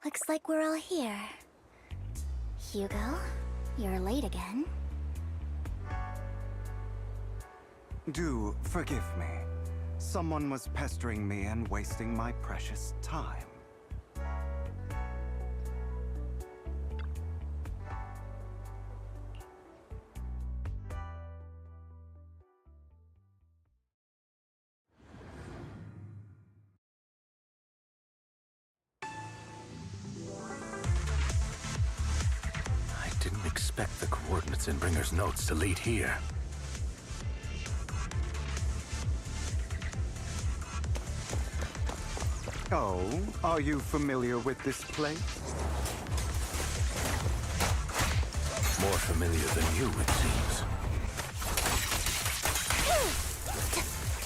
Looks like we're all here. Hugo, you're late again. Do forgive me. Someone was pestering me and wasting my precious time. I didn't expect the coordinates in Bringer's notes to lead here. Oh, are you familiar with this place? More familiar than you, it seems.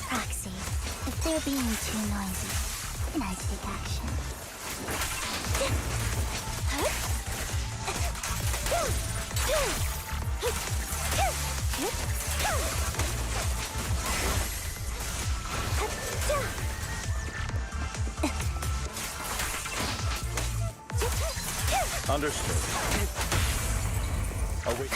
Proxy, if they're being too noisy, then I take action. Understood. Oh, wait.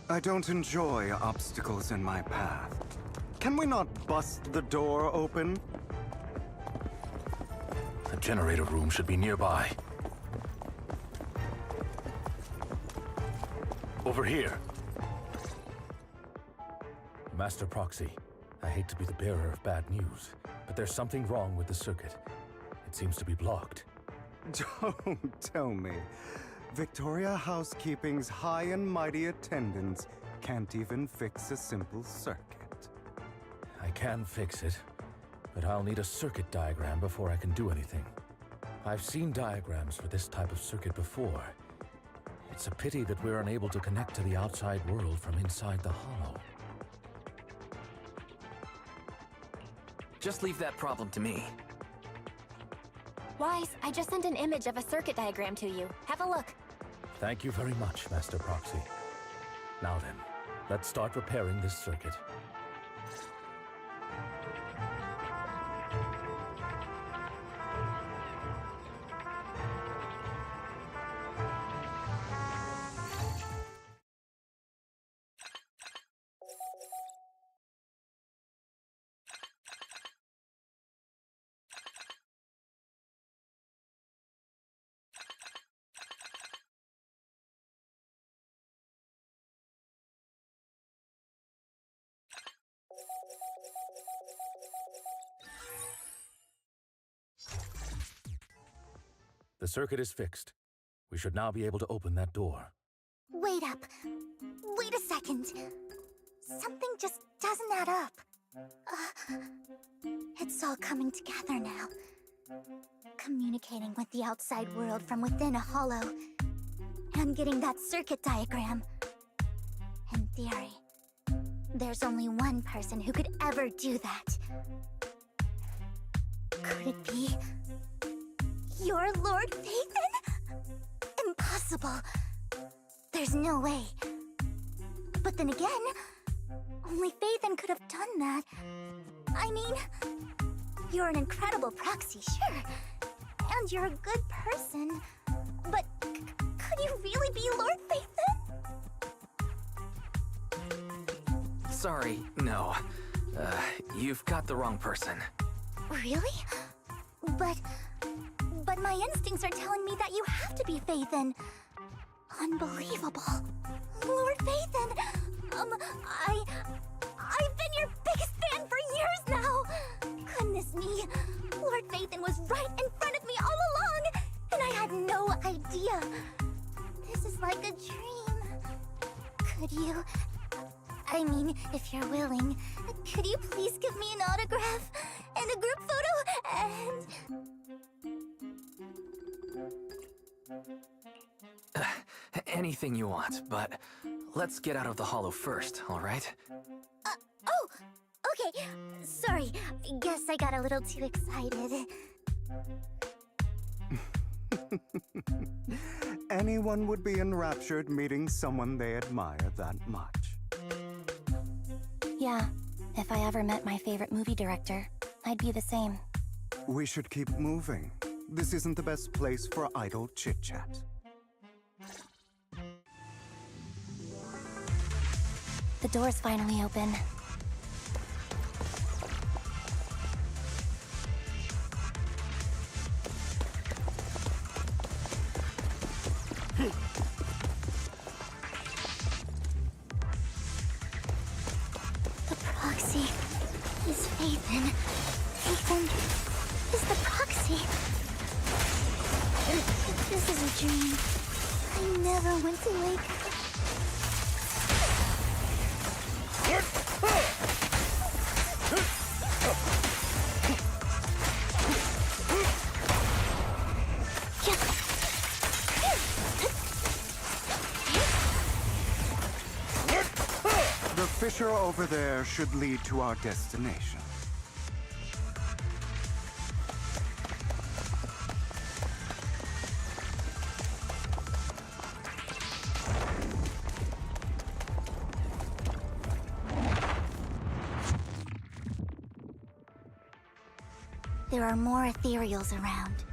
I don't enjoy obstacles in my path. Can we not bust the door open? The generator room should be nearby. Over here. Master Proxy, I hate to be the bearer of bad news, but there's something wrong with the circuit. It seems to be blocked. Don't tell me. Victoria Housekeeping's high and mighty attendants can't even fix a simple circuit. I can fix it, but I'll need a circuit diagram before I can do anything. I've seen diagrams for this type of circuit before. It's a pity that we're unable to connect to the outside world from inside the hollow. Just leave that problem to me. Wise, I just sent an image of a circuit diagram to you. Have a look. Thank you very much, Master Proxy. Now then, let's start repairing this circuit. The circuit is fixed. We should now be able to open that door. Wait up. Wait a second. Something just doesn't add up. It's all coming together now. Communicating with the outside world from within a hollow. And getting that circuit diagram. In theory, there's only one person who could ever do that. Could it be your Lord Phaethon? Impossible. There's no way. But then again, only Phaethon could have done that. I mean, you're an incredible proxy, sure. And you're a good person. But could you really be Lord Phaethon? Sorry, no. You've got the wrong person. Really? But my instincts are telling me that you have to be Phaethon. Unbelievable. Lord Phaethon, I've been your biggest fan for years now. Goodness me, Lord Phaethon was right in front of me all along, and I had no idea. This is like a dream. Could you, I mean, if you're willing, could you please give me an autograph and a group photo and... Anything you want, but let's get out of the hollow first, all right? Okay, sorry. Guess I got a little too excited. Anyone would be enraptured meeting someone they admire that much. Yeah, if I ever met my favorite movie director, I'd be the same. We should keep moving. This isn't the best place for idle chit-chat. The door's finally open. The proxy is Phaethon. Phaethon is the proxy. This is a dream. I never went to wake up. The fissure over there should lead to our destination. There are more ethereals around.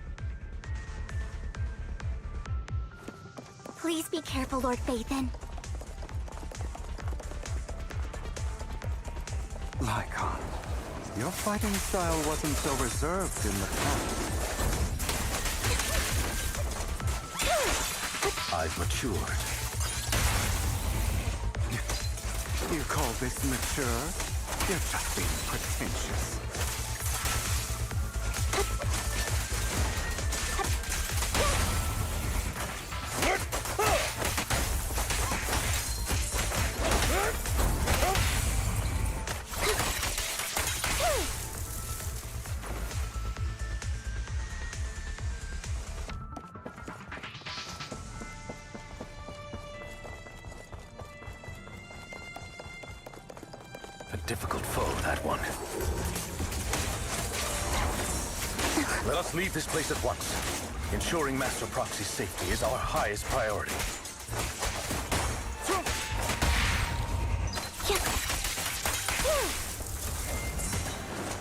Please be careful, Lord Phaethon. Lycon, your fighting style wasn't so reserved in the past. I've matured. You call this mature? You're just being pretentious. A difficult foe, that one. Let us leave this place at once. Ensuring Master Proxy's safety is our highest priority.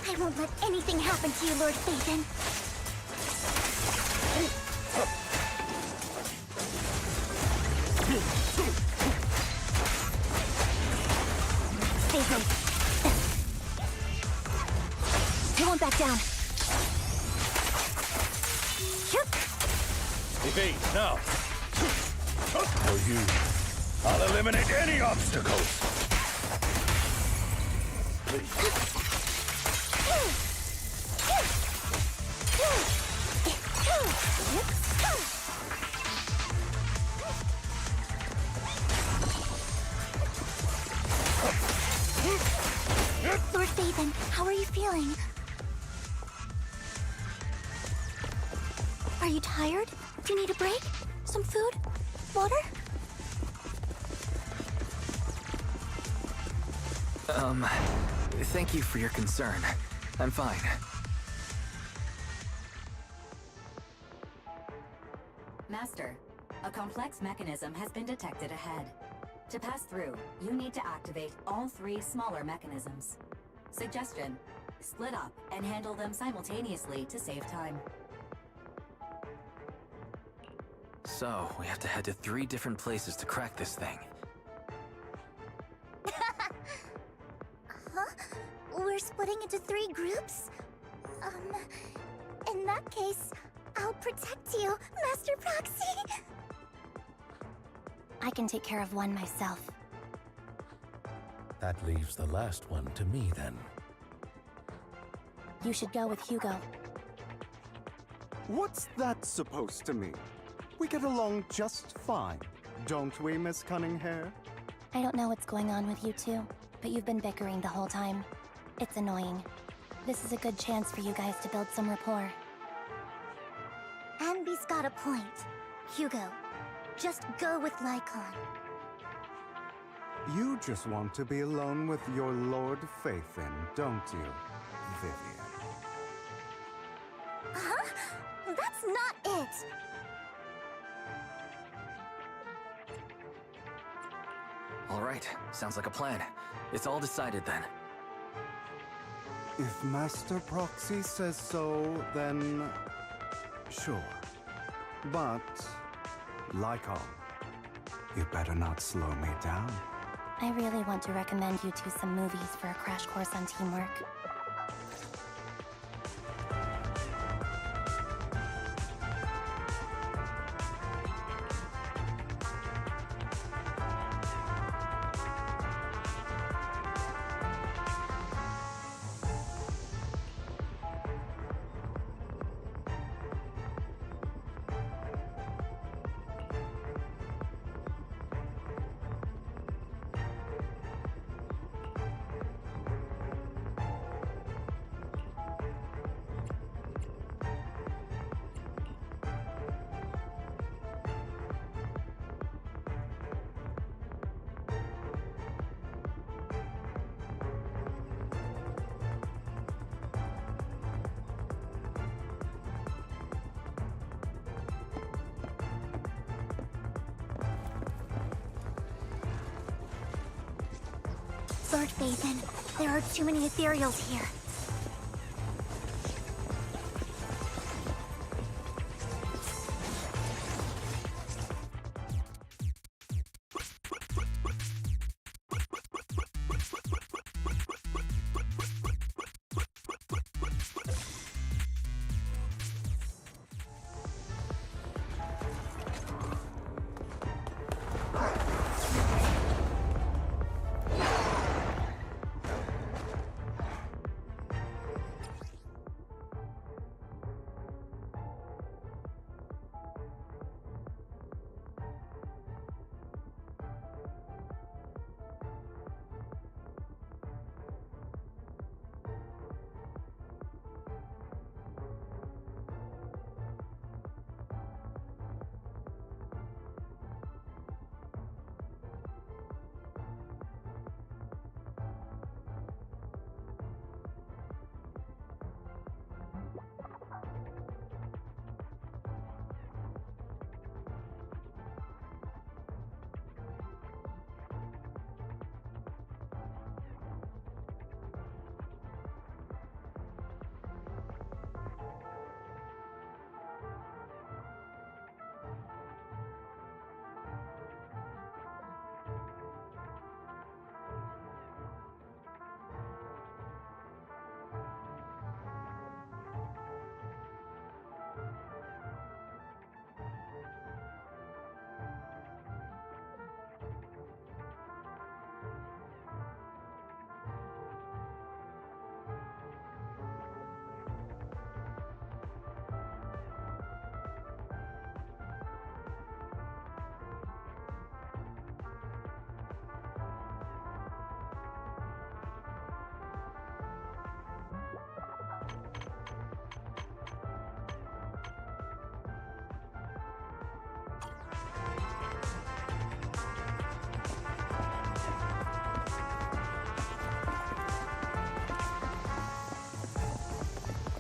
I won't let anything happen to you, Lord Phaethon. Phaethon. I won't back down. Evade, now! For you, I'll eliminate any obstacles! Please. Lord Phaethon, how are you feeling? Are you tired? Do you need a break? Some food? Water? Thank you for your concern. I'm fine. Master, a complex mechanism has been detected ahead. To pass through, you need to activate all 3 smaller mechanisms. Suggestion: split up and handle them simultaneously to save time. So, we have to head to 3 different places to crack this thing. Huh? We're splitting into 3 groups? In that case, I'll protect you, Master Proxy! I can take care of one myself. That leaves the last one to me, then. You should go with Hugo. What's that supposed to mean? We get along just fine, don't we, Miss Cunninghair? I don't know what's going on with you two, but you've been bickering the whole time. It's annoying. This is a good chance for you guys to build some rapport. Anby's got a point. Hugo, just go with Lycon. You just want to be alone with your Lord Faithin, don't you, Vivian? Huh? That's not it! All right, sounds like a plan. It's all decided then. If Master Proxy says so, then sure. But, like all, you better not slow me down. I really want to recommend you two some movies for a crash course on teamwork. Lord Faithin, there are too many ethereals here.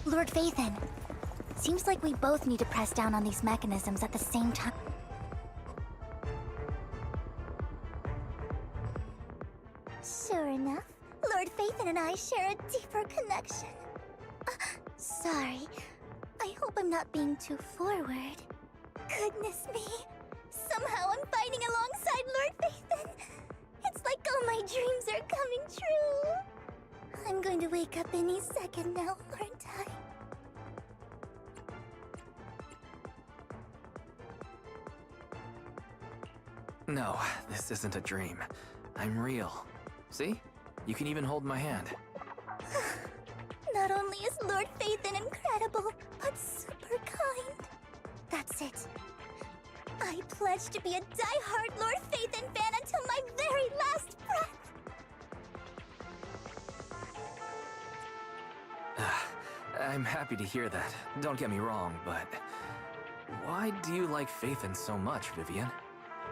Lord Faithin, seems like we both need to press down on these mechanisms at the same time. Sure enough, Lord Faithin and I share a deeper connection. Sorry, I hope I'm not being too forward. Goodness me, somehow I'm fighting alongside Lord Faithin. It's like all my dreams are coming true. I'm going to wake up any second now, aren't I? No, this isn't a dream. I'm real. See? You can even hold my hand. Not only is Lord Faithin incredible, but super kind. That's it. I pledge to be a die-hard Lord Faithin fan until my very last breath. I'm happy to hear that. Don't get me wrong, but... why do you like Faithin so much, Vivian?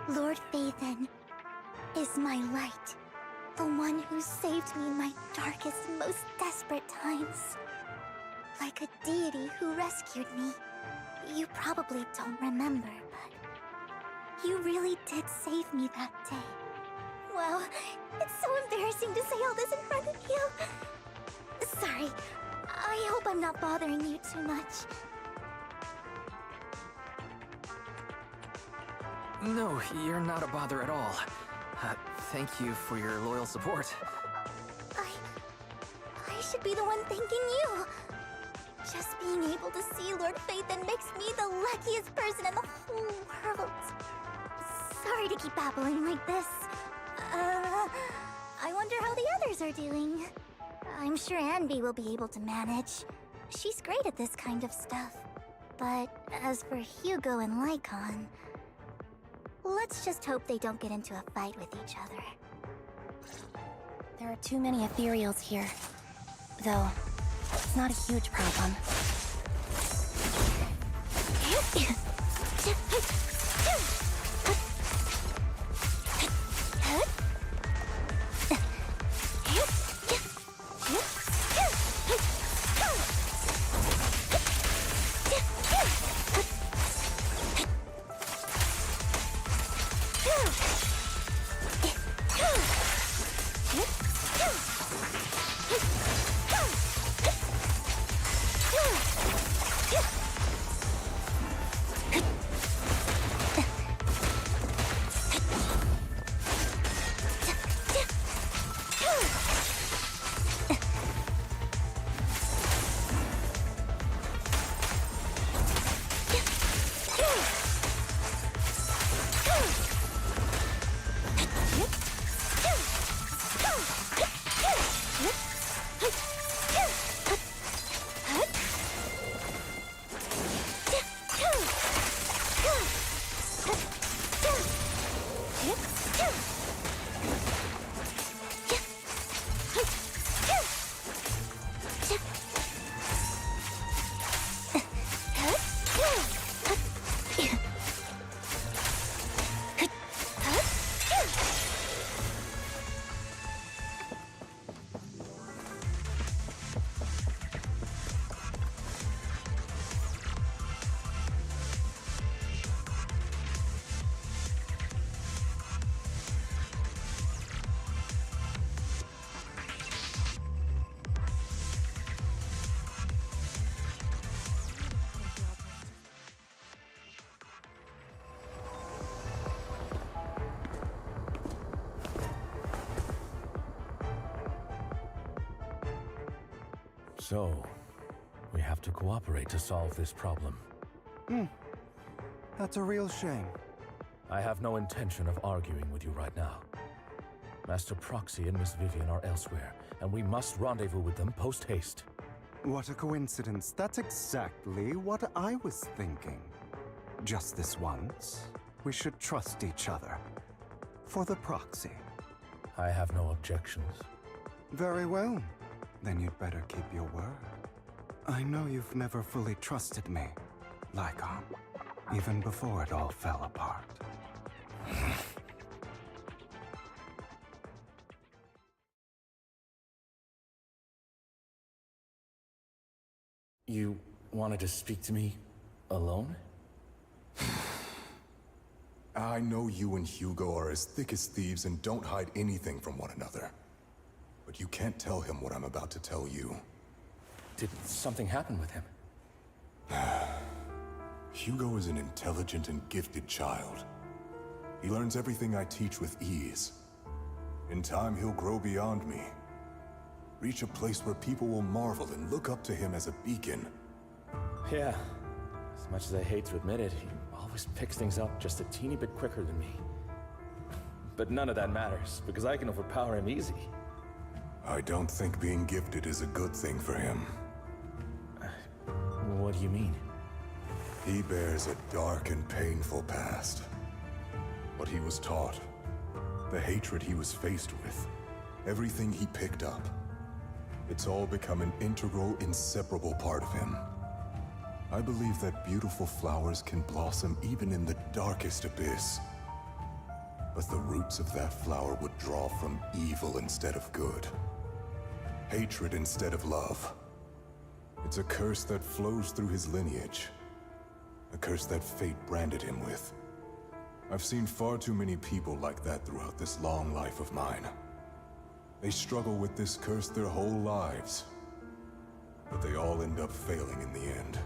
Lord Faithin, is my light. The one who saved me in my darkest, most desperate times. Like a deity who rescued me. You probably don't remember, but you really did save me that day. Wow, it's so embarrassing to say all this in front of you. Sorry, I hope I'm not bothering you too much. No, you're not a bother at all. Thank you for your loyal support. I should be the one thanking you. Just being able to see Lord Phaethon makes me the luckiest person in the whole world. Sorry to keep babbling like this. I wonder how the others are doing. I'm sure Anby will be able to manage. She's great at this kind of stuff. But as for Hugo and Lycon, let's just hope they don't get into a fight with each other. There are too many ethereals here. Though, it's not a huge problem. So, we have to cooperate to solve this problem. That's a real shame. I have no intention of arguing with you right now. Master Proxy and Miss Vivian are elsewhere, and we must rendezvous with them post-haste. What a coincidence. That's exactly what I was thinking. Just this once, we should trust each other. For the proxy. I have no objections. Very well. Then you'd better keep your word. I know you've never fully trusted me, Lycon, even before it all fell apart. You wanted to speak to me alone? I know you and Hugo are as thick as thieves and don't hide anything from one another. But you can't tell him what I'm about to tell you. Did something happen with him? Hugo is an intelligent and gifted child. He learns everything I teach with ease. In time, he'll grow beyond me. Reach a place where people will marvel and look up to him as a beacon. Yeah. As much as I hate to admit it, he always picks things up just a teeny bit quicker than me. But none of that matters, because I can overpower him easy. I don't think being gifted is a good thing for him. What do you mean? He bears a dark and painful past. What he was taught, the hatred he was faced with, everything he picked up. It's all become an integral, inseparable part of him. I believe that beautiful flowers can blossom even in the darkest abyss. But the roots of that flower would draw from evil instead of good. Hatred instead of love. It's a curse that flows through his lineage. A curse that fate branded him with. I've seen far too many people like that throughout this long life of mine. They struggle with this curse their whole lives. But they all end up failing in the end.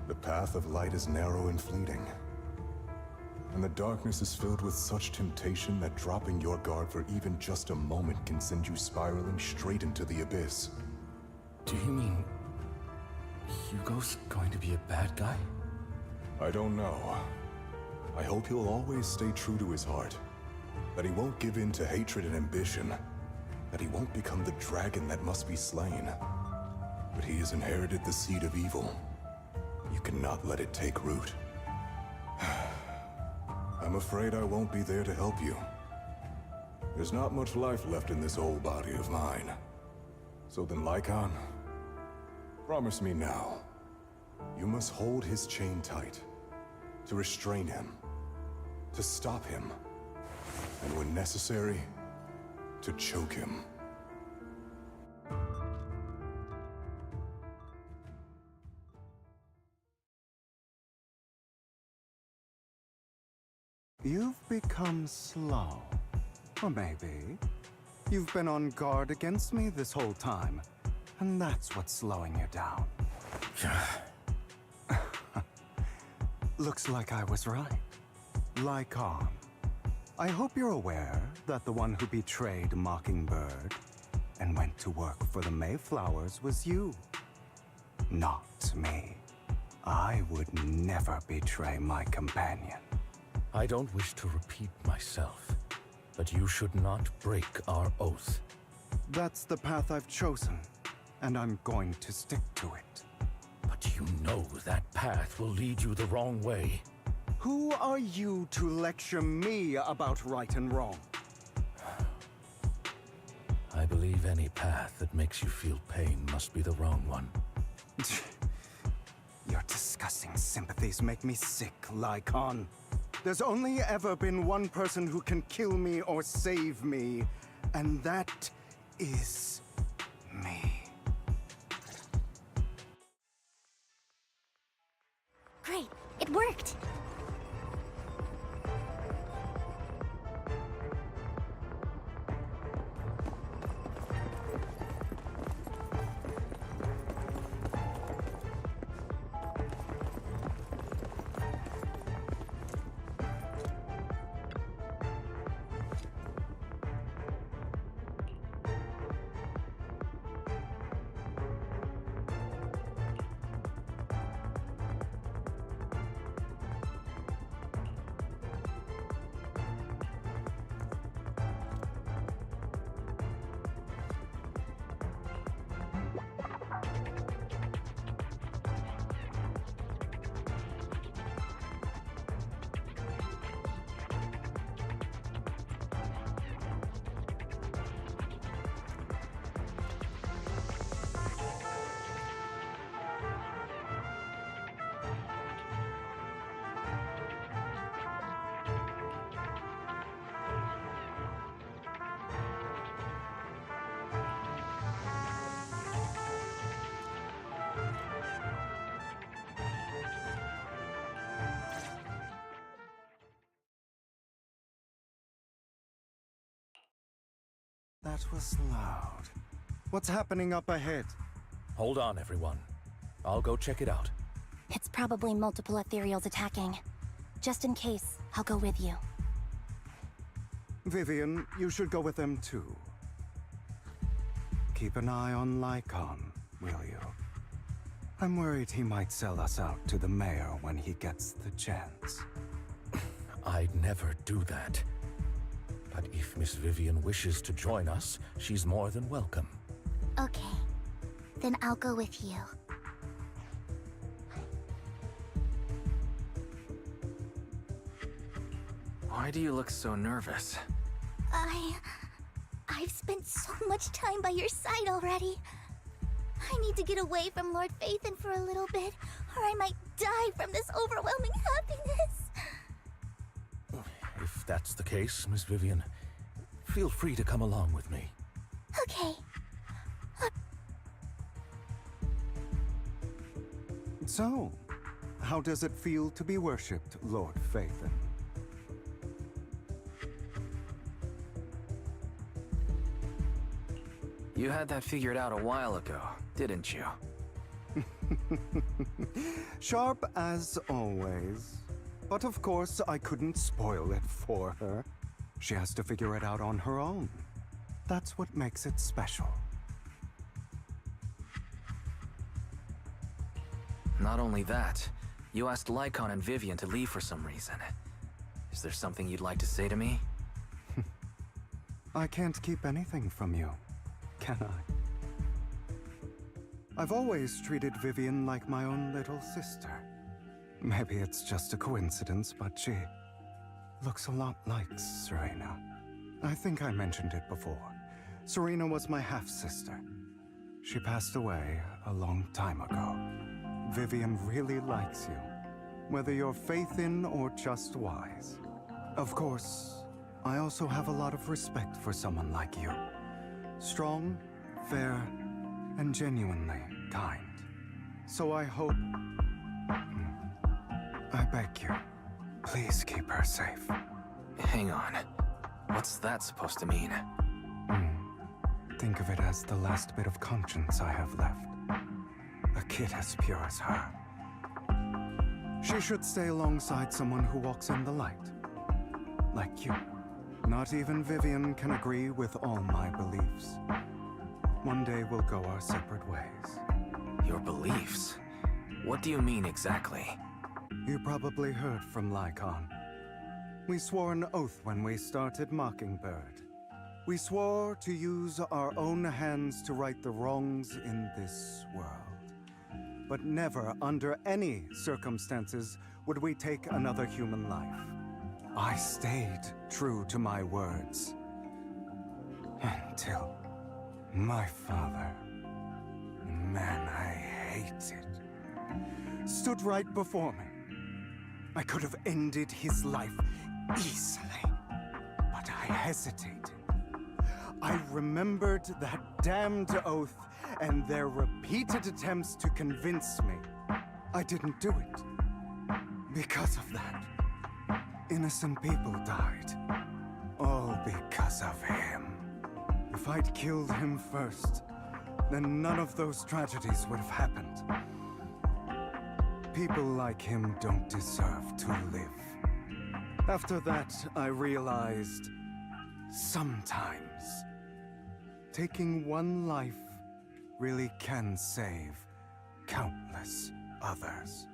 The path of light is narrow and fleeting. And the darkness is filled with such temptation that dropping your guard for even just a moment can send you spiraling straight into the abyss. Do you mean Hugo's going to be a bad guy? I don't know. I hope he'll always stay true to his heart. That he won't give in to hatred and ambition. That he won't become the dragon that must be slain. But he has inherited the seed of evil. You cannot let it take root. I'm afraid I won't be there to help you. There's not much life left in this old body of mine. So then, Lycon, promise me now. You must hold his chain tight. To restrain him. To stop him. And when necessary, to choke him. You've become slow. Or maybe you've been on guard against me this whole time, and that's what's slowing you down. Looks like I was right. Lycon, I hope you're aware that the one who betrayed Mockingbird and went to work for the Mayflowers was you. Not me. I would never betray my companion. I don't wish to repeat myself, but you should not break our oath. That's the path I've chosen, and I'm going to stick to it. But you know that path will lead you the wrong way. Who are you to lecture me about right and wrong? I believe any path that makes you feel pain must be the wrong one. Your disgusting sympathies make me sick, Lycon. There's only ever been one person who can kill me or save me, and that is me. Great, it worked! That was loud. What's happening up ahead? Hold on, everyone. I'll go check it out. It's probably multiple ethereals attacking. Just in case, I'll go with you. Vivian, you should go with them too. Keep an eye on Lycon, will you? I'm worried he might sell us out to the mayor when he gets the chance. I'd never do that. But if Miss Vivian wishes to join us, she's more than welcome. Okay, then I'll go with you. Why do you look so nervous? I've spent so much time by your side already. I need to get away from Lord Phaethon for a little bit, or I might die from this overwhelming happiness. If that's the case, Miss Vivian, feel free to come along with me. Okay. So, how does it feel to be worshipped, Lord Phaethon? You had that figured out a while ago, didn't you? Sharp as always. But of course, I couldn't spoil it for her. She has to figure it out on her own. That's what makes it special. Not only that, you asked Lycon and Vivian to leave for some reason. Is there something you'd like to say to me? I can't keep anything from you, can I? I've always treated Vivian like my own little sister. Maybe it's just a coincidence, but she looks a lot like Serena. I think I mentioned it before. Serena was my half-sister. She passed away a long time ago. Vivian really likes you, whether you're Phaethon or just wise. Of course, I also have a lot of respect for someone like you. Strong, fair, and genuinely kind. So I hope... I beg you, please keep her safe. Hang on. What's that supposed to mean? Think of it as the last bit of conscience I have left. A kid as pure as her. She should stay alongside someone who walks in the light. Like you. Not even Vivian can agree with all my beliefs. One day we'll go our separate ways. Your beliefs? What do you mean exactly? You probably heard from Lycon. We swore an oath when we started Mockingbird. We swore to use our own hands to right the wrongs in this world. But never, under any circumstances, would we take another human life. I stayed true to my words. Until my father, man I hated, stood right before me. I could have ended his life easily, but I hesitated. I remembered that damned oath and their repeated attempts to convince me. I didn't do it. Because of that, innocent people died. All because of him. If I'd killed him first, then none of those tragedies would have happened. People like him don't deserve to live. After that, I realized sometimes taking one life really can save countless others.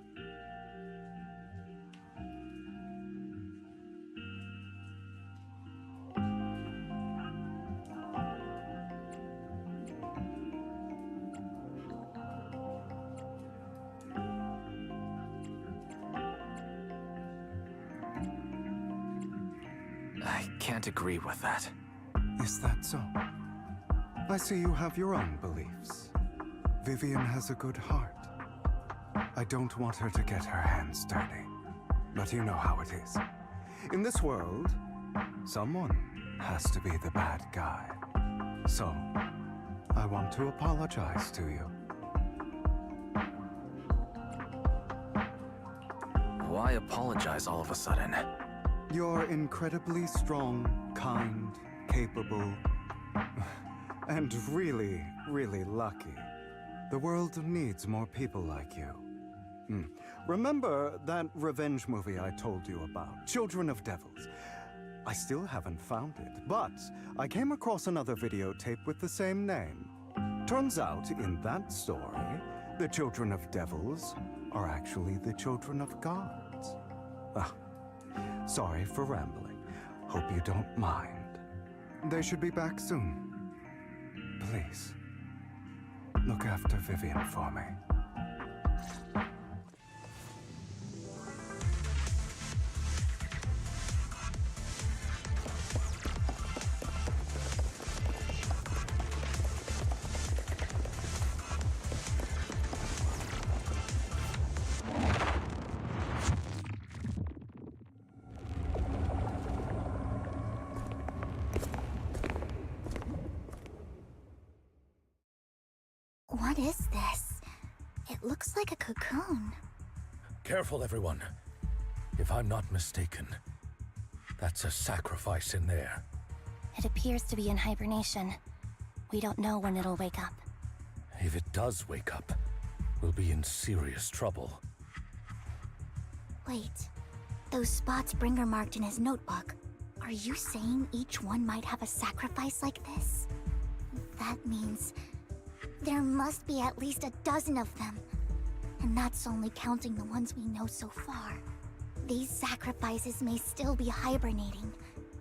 I can't agree with that. Is that so? I see you have your own beliefs. Vivian has a good heart. I don't want her to get her hands dirty. But you know how it is. In this world, someone has to be the bad guy. So, I want to apologize to you. Why apologize all of a sudden? You're incredibly strong, kind, capable, and really, really lucky. The world needs more people like you. Remember that revenge movie I told you about, Children of Devils? I still haven't found it, but I came across another videotape with the same name. Turns out, in that story, the Children of Devils are actually the children of gods. Sorry for rambling. Hope you don't mind. They should be back soon. Please, look after Vivian for me. What is this? It looks like a cocoon. Careful, everyone. If I'm not mistaken, that's a sacrifice in there. It appears to be in hibernation. We don't know when it'll wake up. If it does wake up, we'll be in serious trouble. Wait, those spots Bringer marked in his notebook. Are you saying each one might have a sacrifice like this? That means there must be at least a dozen of them. And that's only counting the ones we know so far. These sacrifices may still be hibernating,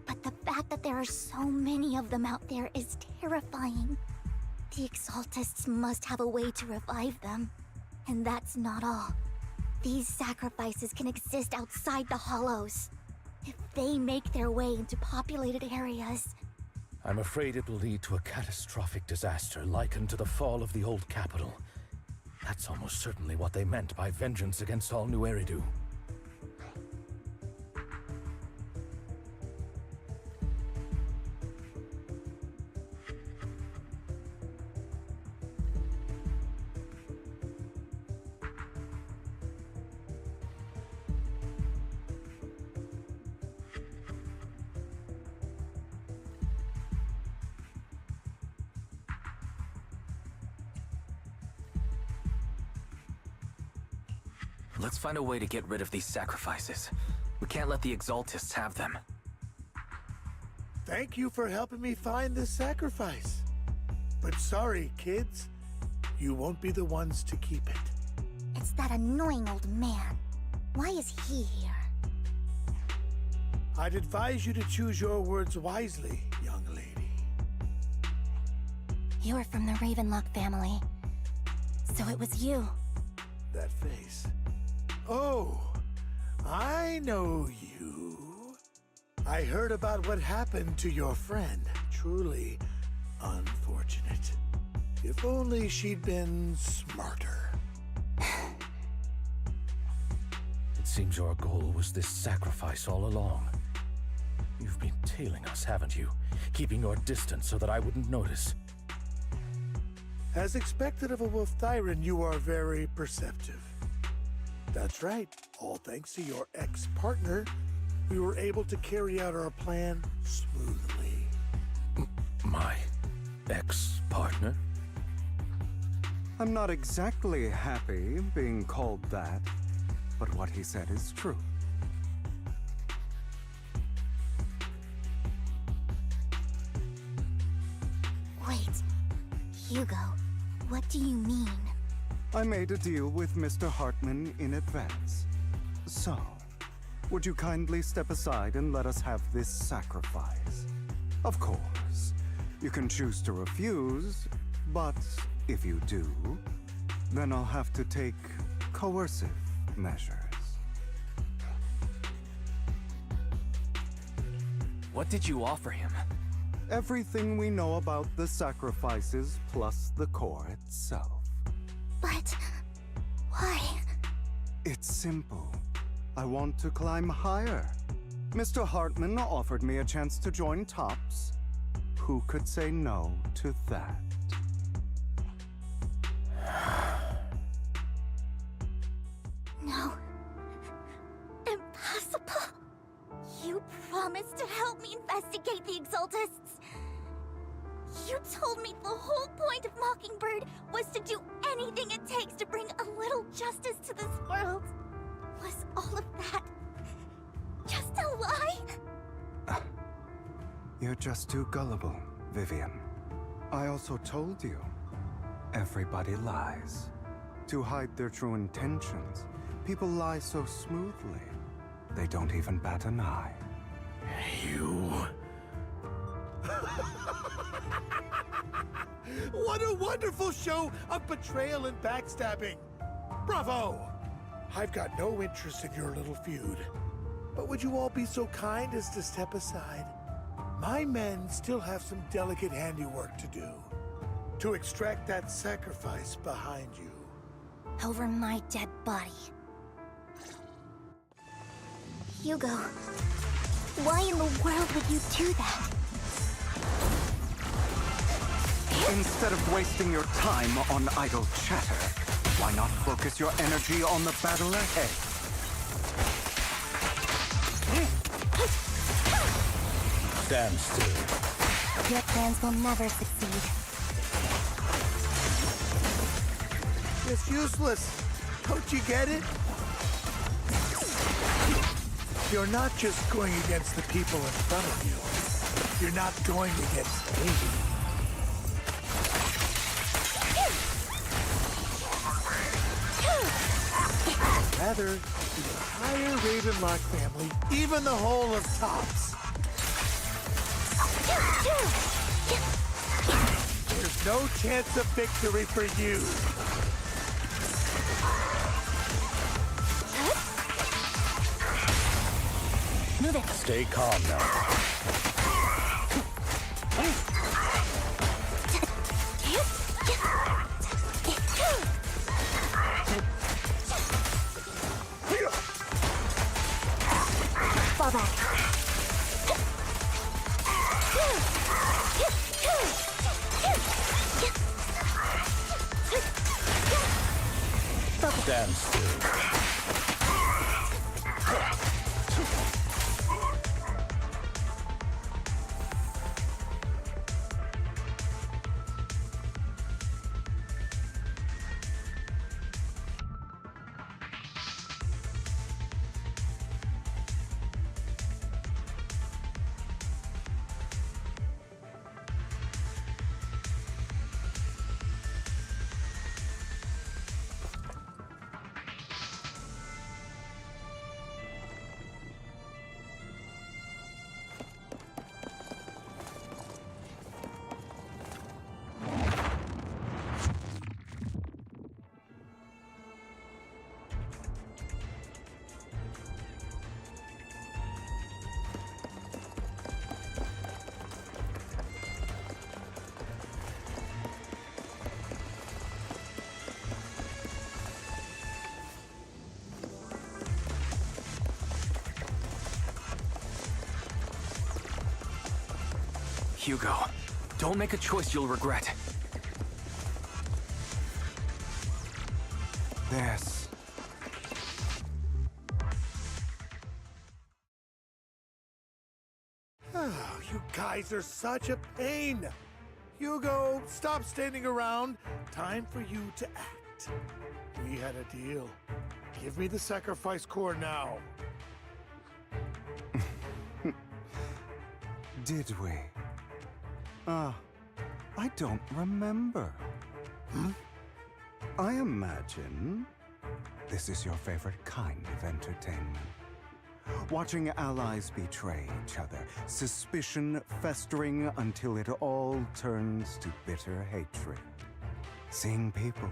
but the fact that there are so many of them out there is terrifying. The Exaltists must have a way to revive them. And that's not all. These sacrifices can exist outside the Hollows. If they make their way into populated areas... I'm afraid it will lead to a catastrophic disaster likened to the fall of the old capital. That's almost certainly what they meant by vengeance against all New Eridu. Let's find a way to get rid of these sacrifices. We can't let the Exaltists have them. Thank you for helping me find this sacrifice. But sorry, kids. You won't be the ones to keep it. It's that annoying old man. Why is he here? I'd advise you to choose your words wisely, young lady. You're from the Ravenlock family. So it was you. That face. Oh, I know you. I heard about what happened to your friend. Truly unfortunate. If only she'd been smarter. It seems your goal was this sacrifice all along. You've been tailing us, haven't you? Keeping your distance so that I wouldn't notice. As expected of a Wolf Thyran, you are very perceptive. That's right. All thanks to your ex-partner, we were able to carry out our plan smoothly. My ex-partner? I'm not exactly happy being called that, but what he said is true. Wait, Hugo, what do you mean? I made a deal with Mr. Hartman in advance. So, would you kindly step aside and let us have this sacrifice? Of course, you can choose to refuse, but if you do, then I'll have to take coercive measures. What did you offer him? Everything we know about the sacrifices plus the core itself. But... why? It's simple. I want to climb higher. Mr. Hartman offered me a chance to join Tops. Who could say no to that? No. Impossible. You promised to help me investigate the Exaltists. You told me the whole point of Mockingbird was to do anything it takes to bring a little justice to this world. Was all of that just a lie? You're just too gullible, Vivian. I also told you, everybody lies. To hide their true intentions, people lie so smoothly, they don't even bat an eye. You... What a wonderful show of betrayal and backstabbing! Bravo! I've got no interest in your little feud. But would you all be so kind as to step aside? My men still have some delicate handiwork to do. To extract that sacrifice behind you. Over my dead body. Hugo, why in the world would you do that? Instead of wasting your time on idle chatter, why not focus your energy on the battle ahead? Stand still. Your plans will never succeed. It's useless. Don't you get it? You're not just going against the people in front of you. You're not going against me. Rather, the entire Ravenlock family, even the whole of Tops. There's no chance of victory for you. Move it. Stay calm now. Fall back. Stand still. Hugo, don't make a choice you'll regret. This. Oh, you guys are such a pain. Hugo, stop standing around. Time for you to act. We had a deal. Give me the sacrifice core now. Did we? I don't remember. I imagine this is your favorite kind of entertainment. Watching allies betray each other, suspicion festering until it all turns to bitter hatred. Seeing people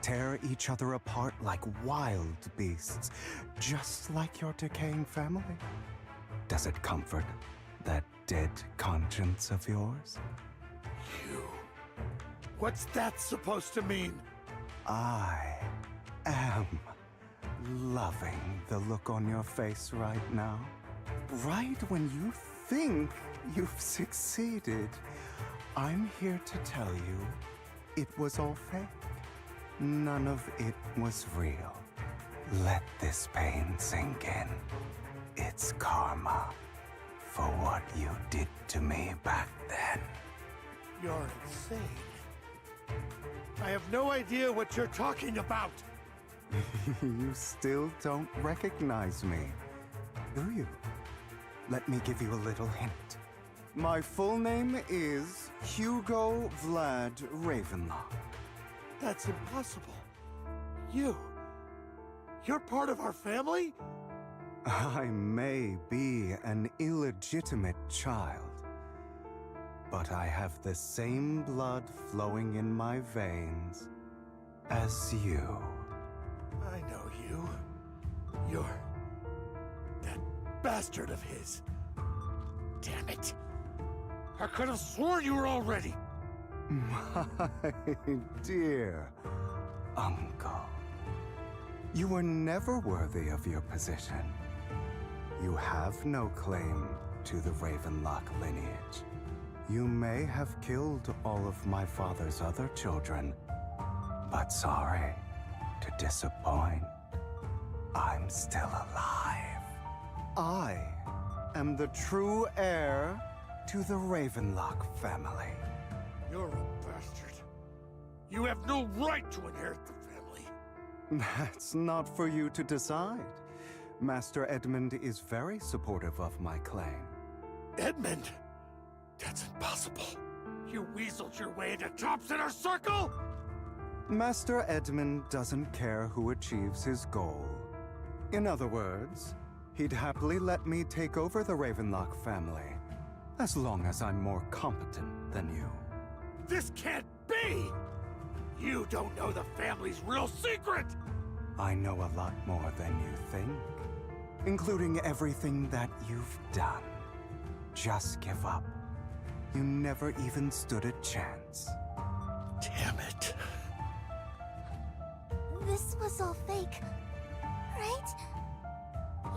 tear each other apart like wild beasts, just like your decaying family. Does it comfort that dead conscience of yours? You. What's that supposed to mean? I am loving the look on your face right now. Right when you think you've succeeded, I'm here to tell you it was all fake. None of it was real. Let this pain sink in. It's karma for what you did to me back then. You're insane. I have no idea what you're talking about. You still don't recognize me, do you? Let me give you a little hint. My full name is Hugo Vlad Ravenlock. That's impossible. You're part of our family? I may be an illegitimate child, but I have the same blood flowing in my veins as you. I know you. You're that bastard of his. Damn it. I could have sworn you were already. My dear uncle, you were never worthy of your position. You have no claim to the Ravenlock lineage. You may have killed all of my father's other children, but sorry to disappoint. I'm still alive. I am the true heir to the Ravenlock family. You're a bastard. You have no right to inherit the family. That's not for you to decide. Master Edmund is very supportive of my claim. Edmund? That's impossible. You weaseled your way into Top's inner circle? Master Edmund doesn't care who achieves his goal. In other words, he'd happily let me take over the Ravenlock family, as long as I'm more competent than you. This can't be! You don't know the family's real secret! I know a lot more than you think, including everything that you've done. Just give up. You never even stood a chance. Damn it. This was all fake, right?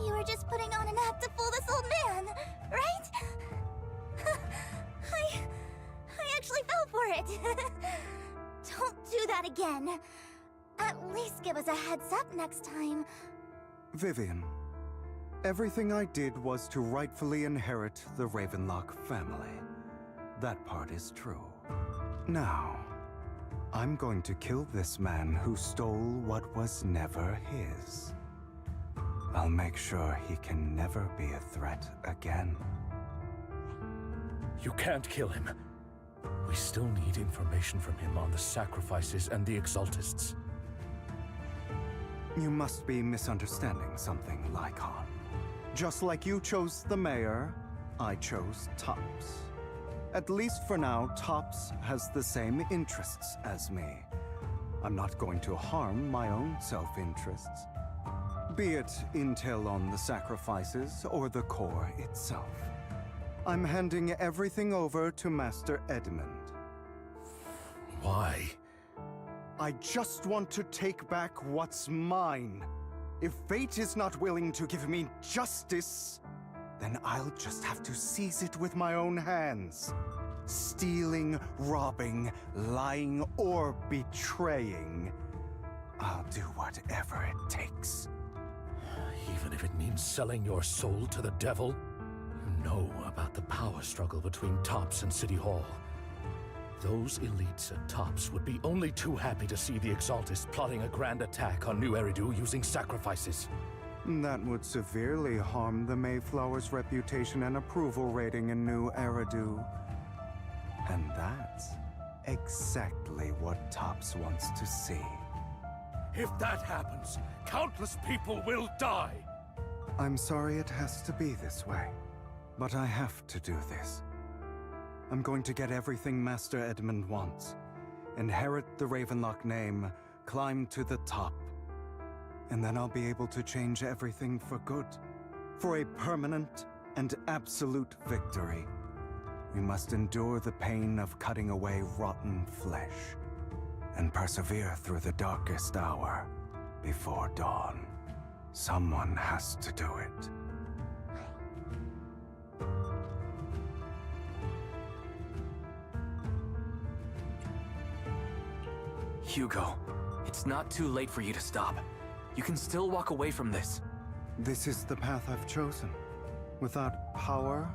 You were just putting on an act to fool this old man, right? I actually fell for it. Don't do that again. At least give us a heads up next time. Vivian, everything I did was to rightfully inherit the Ravenlock family. That part is true. Now, I'm going to kill this man who stole what was never his. I'll make sure he can never be a threat again. You can't kill him. We still need information from him on the sacrifices and the Exaltists. You must be misunderstanding something, Lycon. Just like you chose the mayor, I chose Tops. At least for now, Tops has the same interests as me. I'm not going to harm my own self-interests. Be it intel on the sacrifices or the core itself. I'm handing everything over to Master Edmund. Why? I just want to take back what's mine. If fate is not willing to give me justice, then I'll just have to seize it with my own hands. Stealing, robbing, lying, or betraying. I'll do whatever it takes. Even if it means selling your soul to the devil? You know about the power struggle between Tops and City Hall. Those elites at Tops would be only too happy to see the Exaltists plotting a grand attack on New Eridu using sacrifices. That would severely harm the Mayflower's reputation and approval rating in New Eridu. And that's exactly what Tops wants to see. If that happens, countless people will die! I'm sorry it has to be this way, but I have to do this. I'm going to get everything Master Edmund wants. Inherit the Ravenlock name, climb to the top. And then I'll be able to change everything for good. For a permanent and absolute victory. We must endure the pain of cutting away rotten flesh. And persevere through the darkest hour before dawn. Someone has to do it. Hugo, it's not too late for you to stop. You can still walk away from this. This is the path I've chosen. Without power,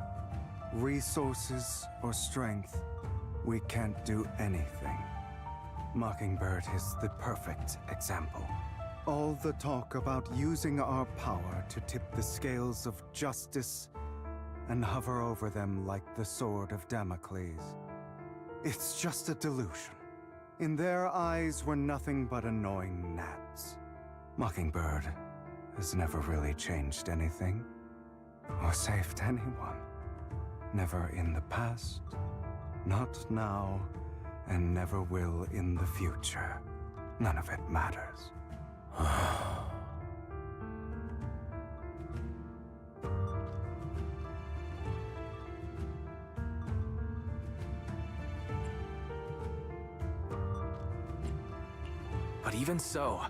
resources, or strength, we can't do anything. Mockingbird is the perfect example. All the talk about using our power to tip the scales of justice and hover over them like the sword of Damocles. It's just a delusion. In their eyes, we're nothing but annoying gnats. Mockingbird has never really changed anything, or saved anyone. Never in the past, not now, and never will in the future. None of it matters. But even so,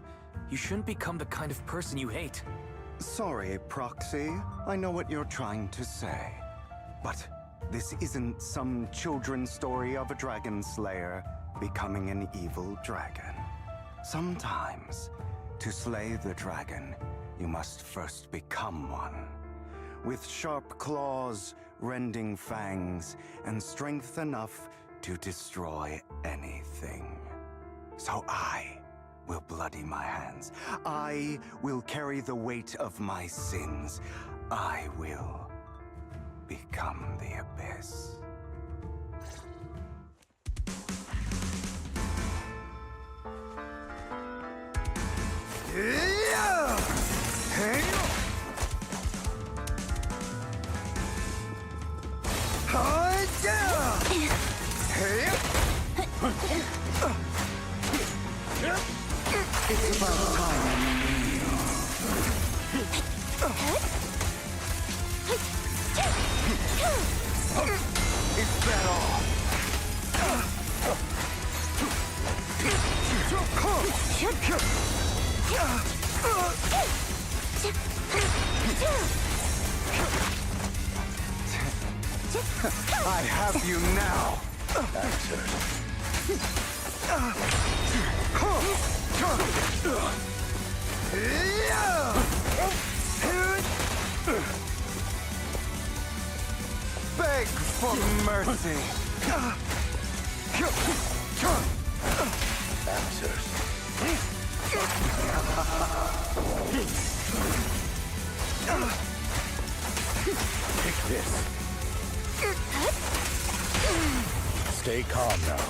you shouldn't become the kind of person you hate. Sorry, Proxy. I know what you're trying to say. But This isn't some children's story of a dragon slayer becoming an evil dragon. Sometimes, to slay the dragon, you must first become one. With sharp claws, rending fangs, and strength enough to destroy anything. So I will bloody my hands. I will carry the weight of my sins. I will become the abyss. It's about time. Is that all? I have you now. Beg for mercy. Take this. Stay calm now.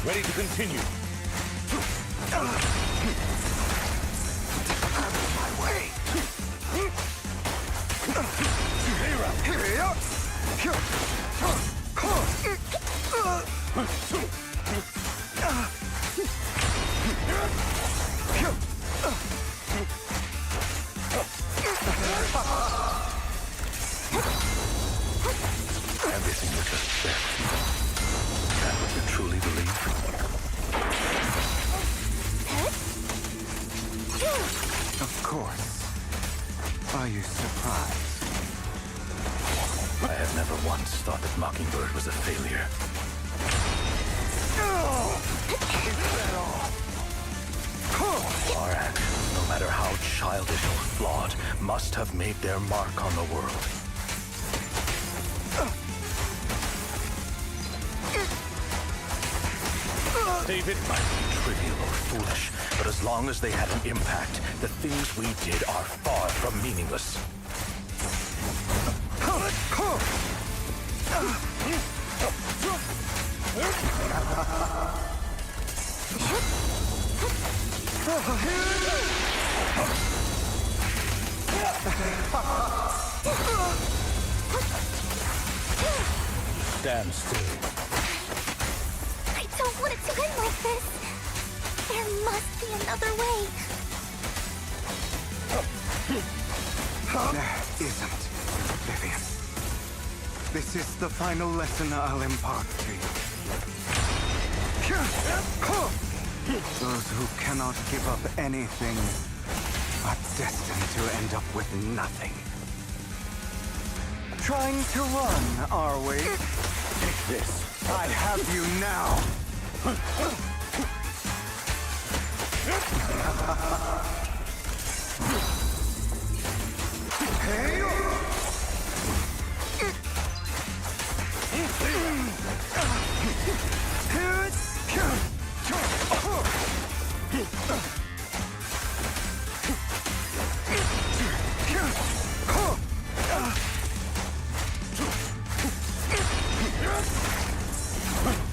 Ready to continue. Out of my way. Everything you just said. That what you truly believe? Of course. Are you surprised? I have never once thought that Mockingbird was a failure. Our actions, no matter how childish or flawed, must have made their mark on the world. David might be trivial or foolish, but as long as they had an impact, the things we did are far from meaningless. Stand still. I don't want it to end like this. There must be another way. There isn't, Vivian. This is the final lesson I'll impart to you. Those who cannot give up anything are destined to end up with nothing. Trying to run, are we? Take this. I have you now.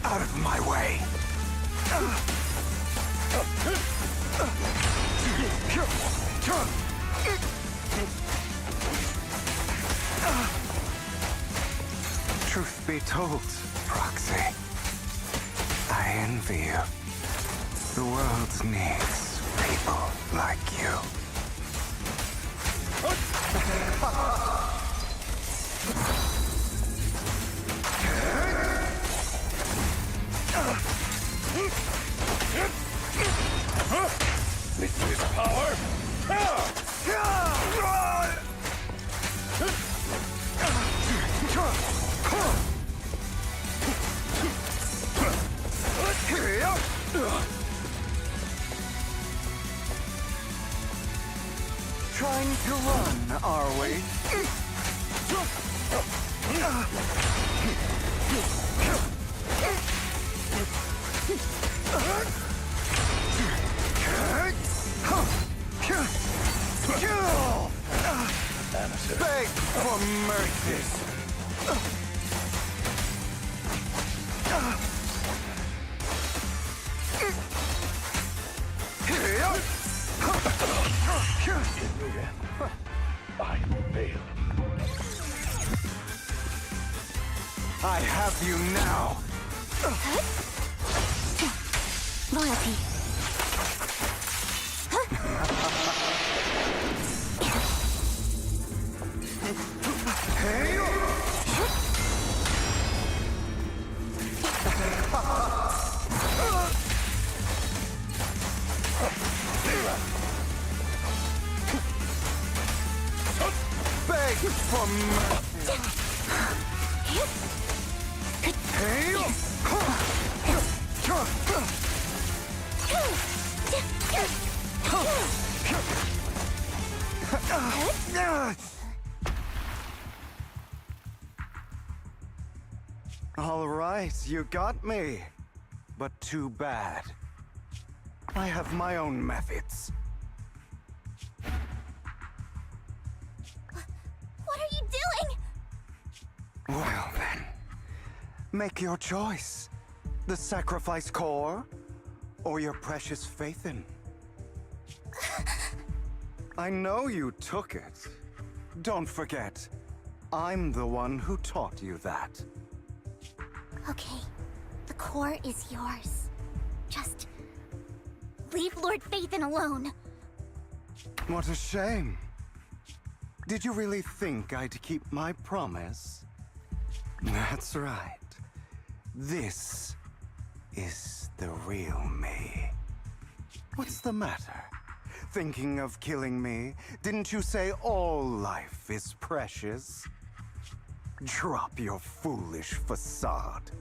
Out of my way. Truth be told, Proxy, I envy you. The world needs people like you. With this power, boy! Beg for mercy! I fail. I have you now! Loyalty. Beg for mercy! All right, you got me. But too bad. I have my own methods. What are you doing? Well then, make your choice. The sacrifice core, or your precious Faithin. I know you took it. Don't forget, I'm the one who taught you that. Okay, the core is yours. Just leave Lord Faithin alone. What a shame. Did you really think I'd keep my promise? That's right. This is the real me. What's the matter? Thinking of killing me? Didn't you say all life is precious? Drop your foolish facade.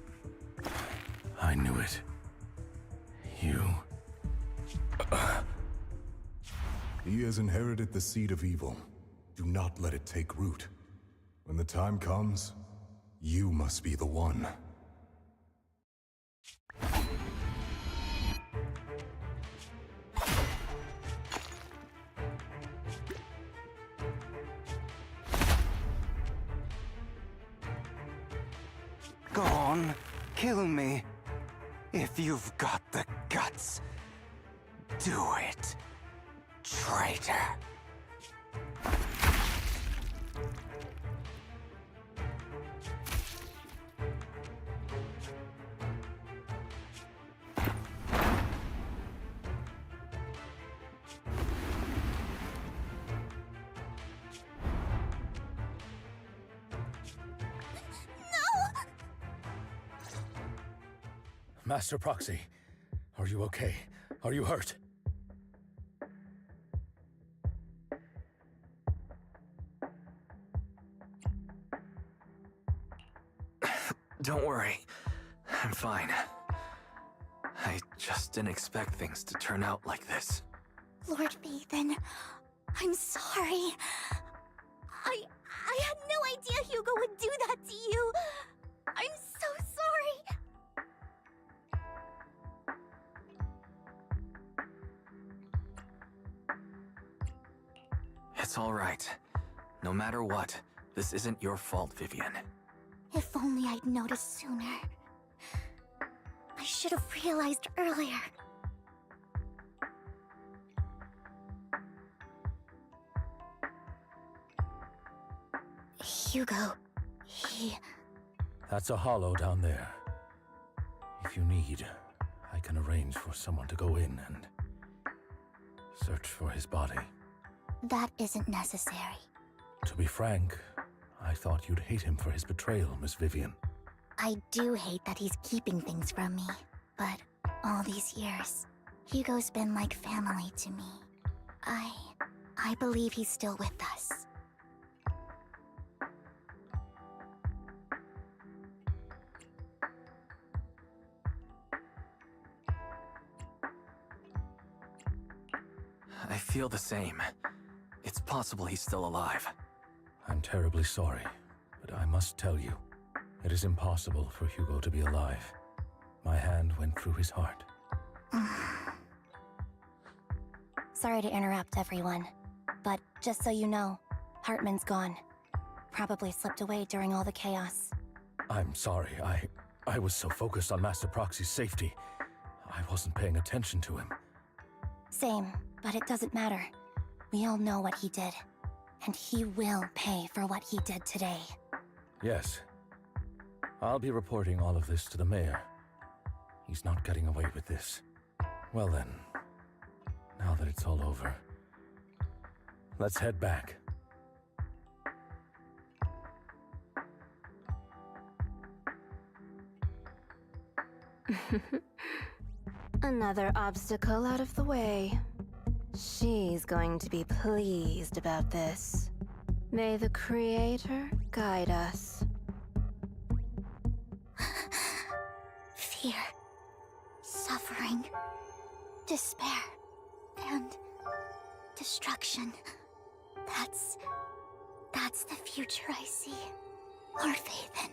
I knew it. You... He has inherited the seed of evil. Do not let it take root. When the time comes, you must be the one. Go on, kill me. If you've got the guts, do it, traitor. Master Proxy, are you okay? Are you hurt? Don't worry. I'm fine. I just didn't expect things to turn out like this. Lord Faithin, I'm sorry. I had no idea Hugo would do that to you. I'm so sorry. It's all right. No matter what, this isn't your fault, Vivian. If only I'd noticed sooner. I should have realized earlier. Hugo, he... That's a hollow down there. If you need, I can arrange for someone to go in and search for his body. That isn't necessary. To be frank, I thought you'd hate him for his betrayal, Miss Vivian. I do hate that he's keeping things from me, but all these years, Hugo's been like family to me. I believe he's still with us. I feel the same. It's possible he's still alive. I'm terribly sorry, but I must tell you, it is impossible for Hugo to be alive. My hand went through his heart. Sorry to interrupt, everyone. But just so you know, Hartman's gone. Probably slipped away during all the chaos. I'm sorry, I was so focused on Master Proxy's safety. I wasn't paying attention to him. Same, but it doesn't matter. We all know what he did. And he will pay for what he did today. Yes. I'll be reporting all of this to the mayor. He's not getting away with this. Well then, now that it's all over, let's head back. Another obstacle out of the way. She's going to be pleased about this. May the Creator guide us. Fear, suffering, despair, and destruction. That's the future I see. Or faith in.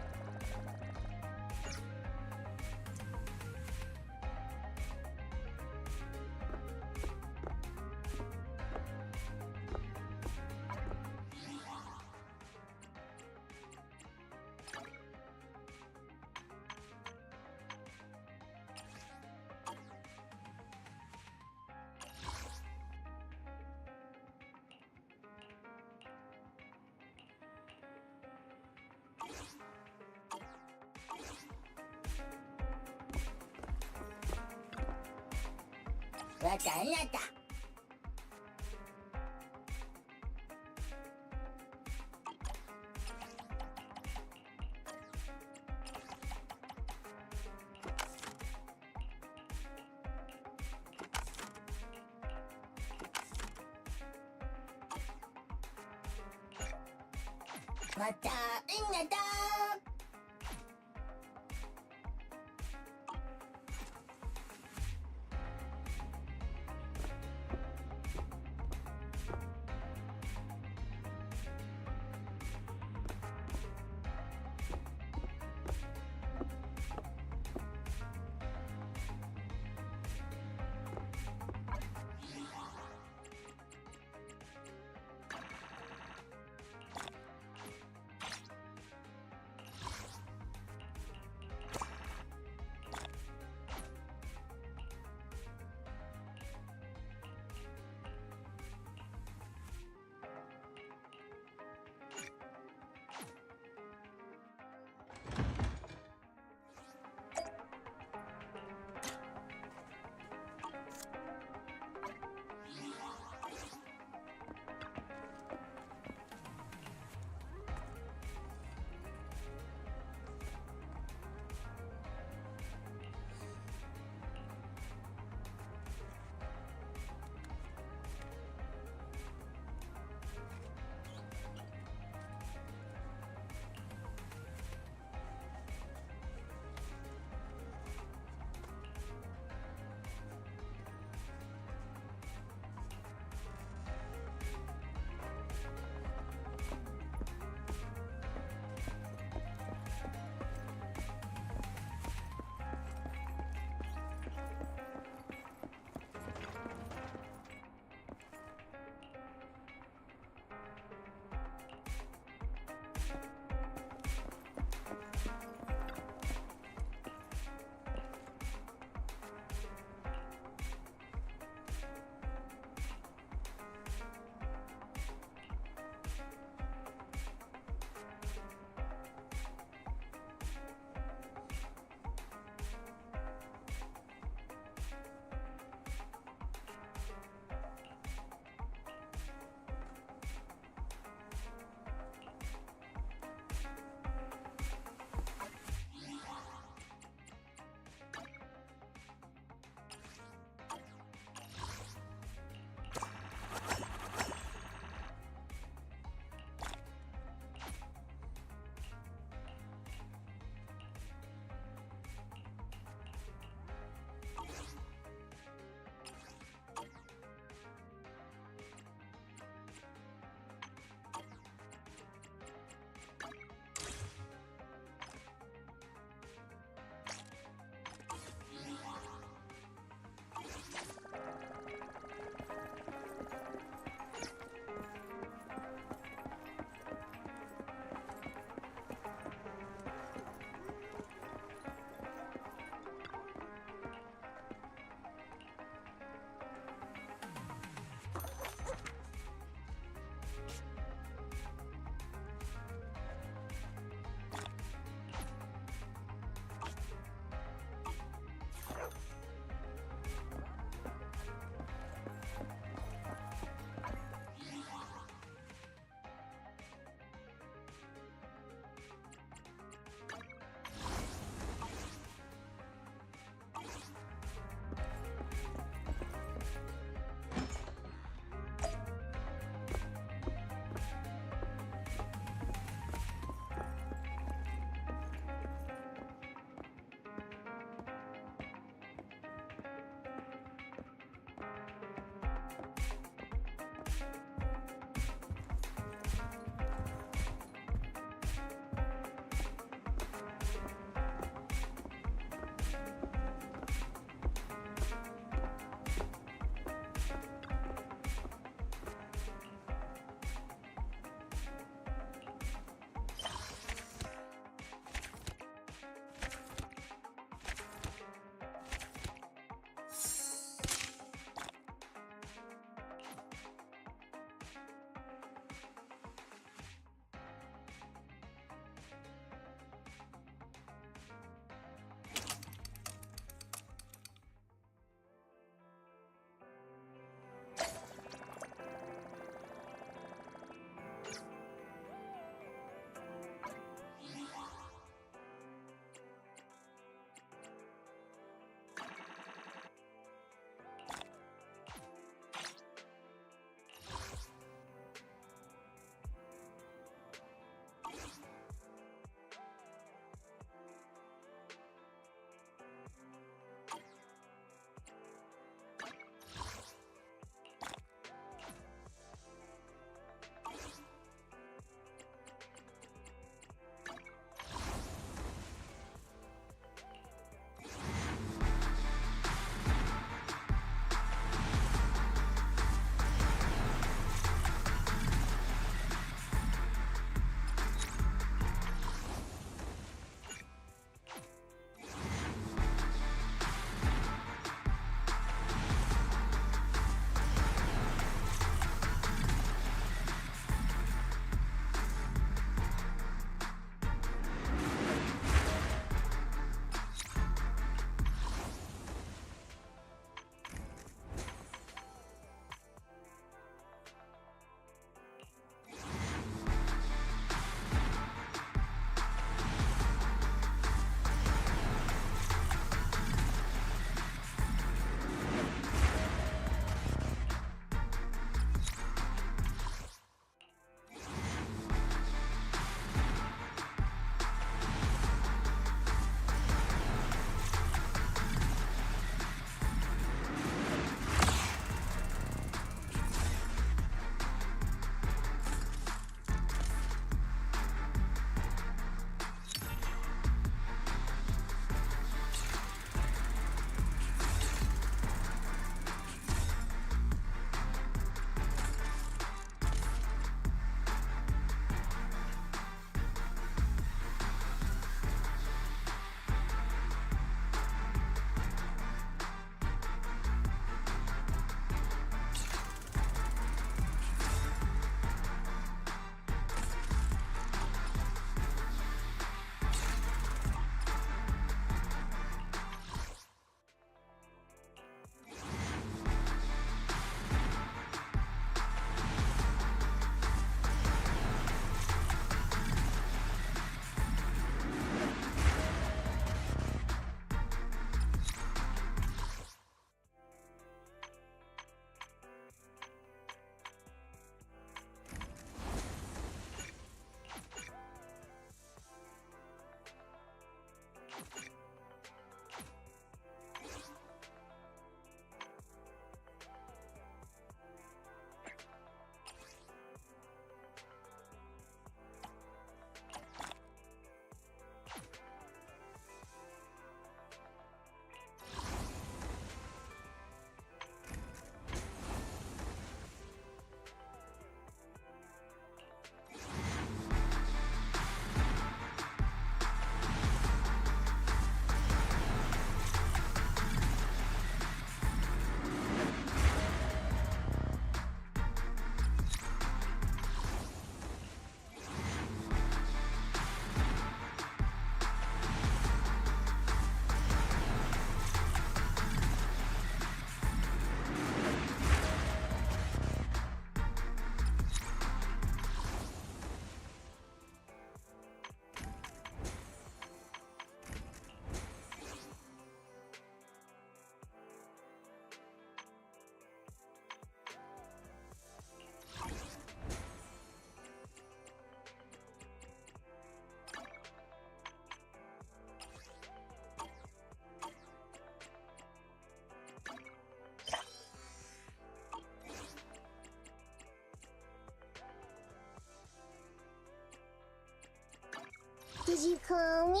Did you call me?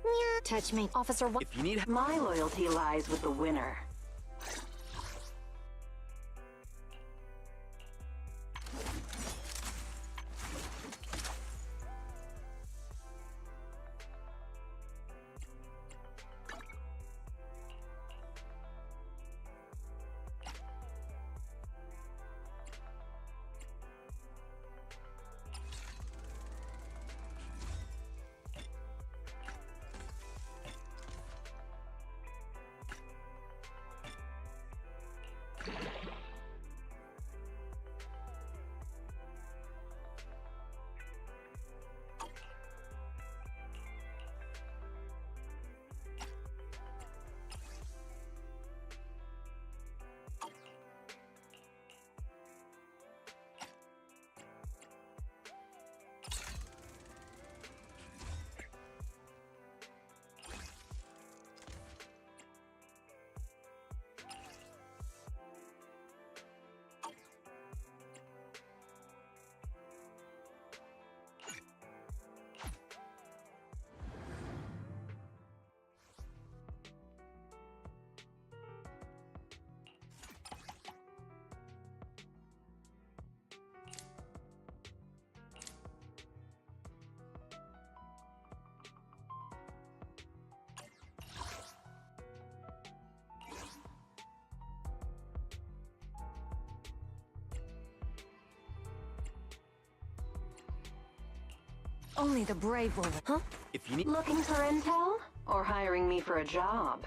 Meow. Touch me. Officer, what? If you need My loyalty lies with the winner. Only the brave will. Huh? if you need Looking for intel? Or hiring me for a job?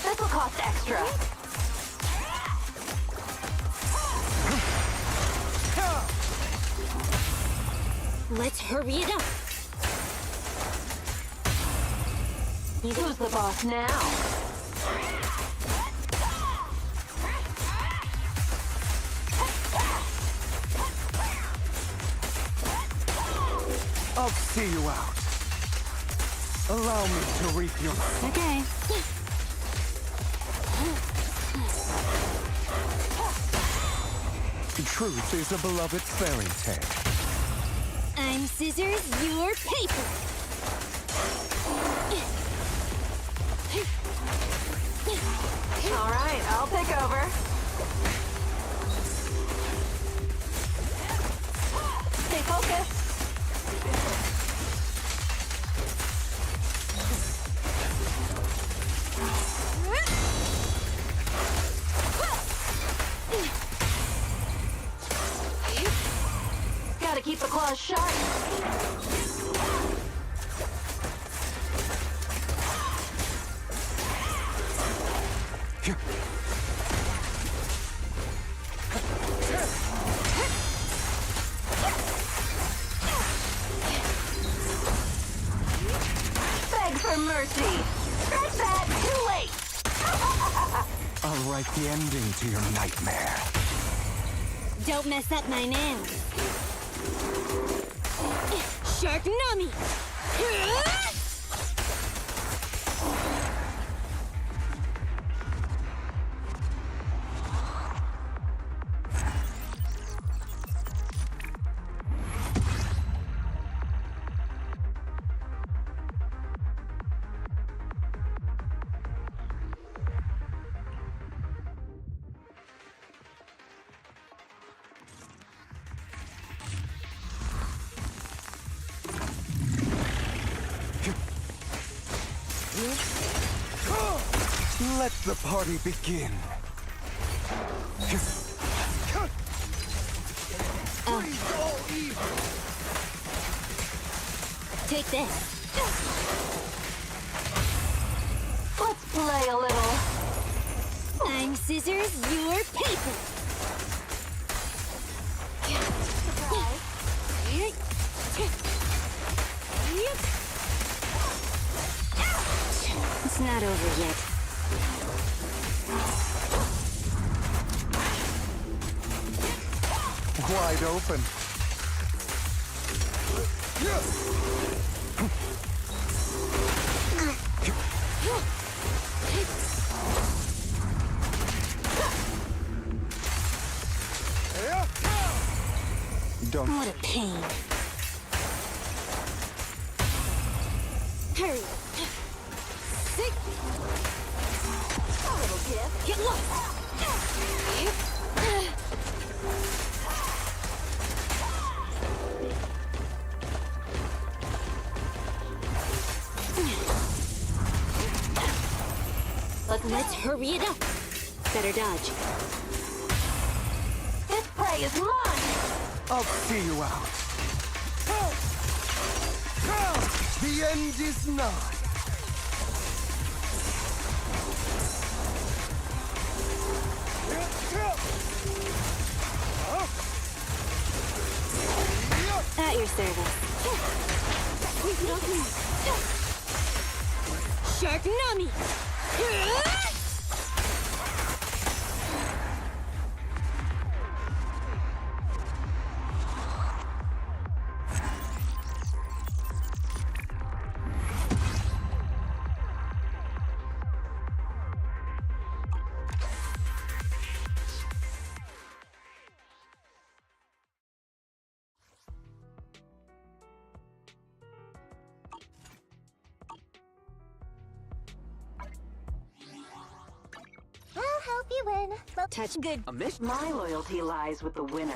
This will cost extra. Let's hurry it up. Who's the boss now? I'll see you out. Allow me to reap your... Okay. Truth is a beloved fairy tale. I'm scissors, you're paper. All right, I'll take over. Stay focused. Gotta keep the claws sharp. Beg for mercy. Scratch that. Too late. I'll write the ending to your nightmare. Don't mess up my nails. Shark Nami! Let the party begin. Take this. Let's play a little. I'm scissors, you're paper. It's not over yet. wide open. Don't. What a pain. Hurry. Sick. A little gift. Get lost. But let's hurry it up. Better dodge. This prey is mine! I'll see you out. The end is nigh. At your service. Shark Nami! I'll help you win. But touch good. A mission? My loyalty lies with the winner.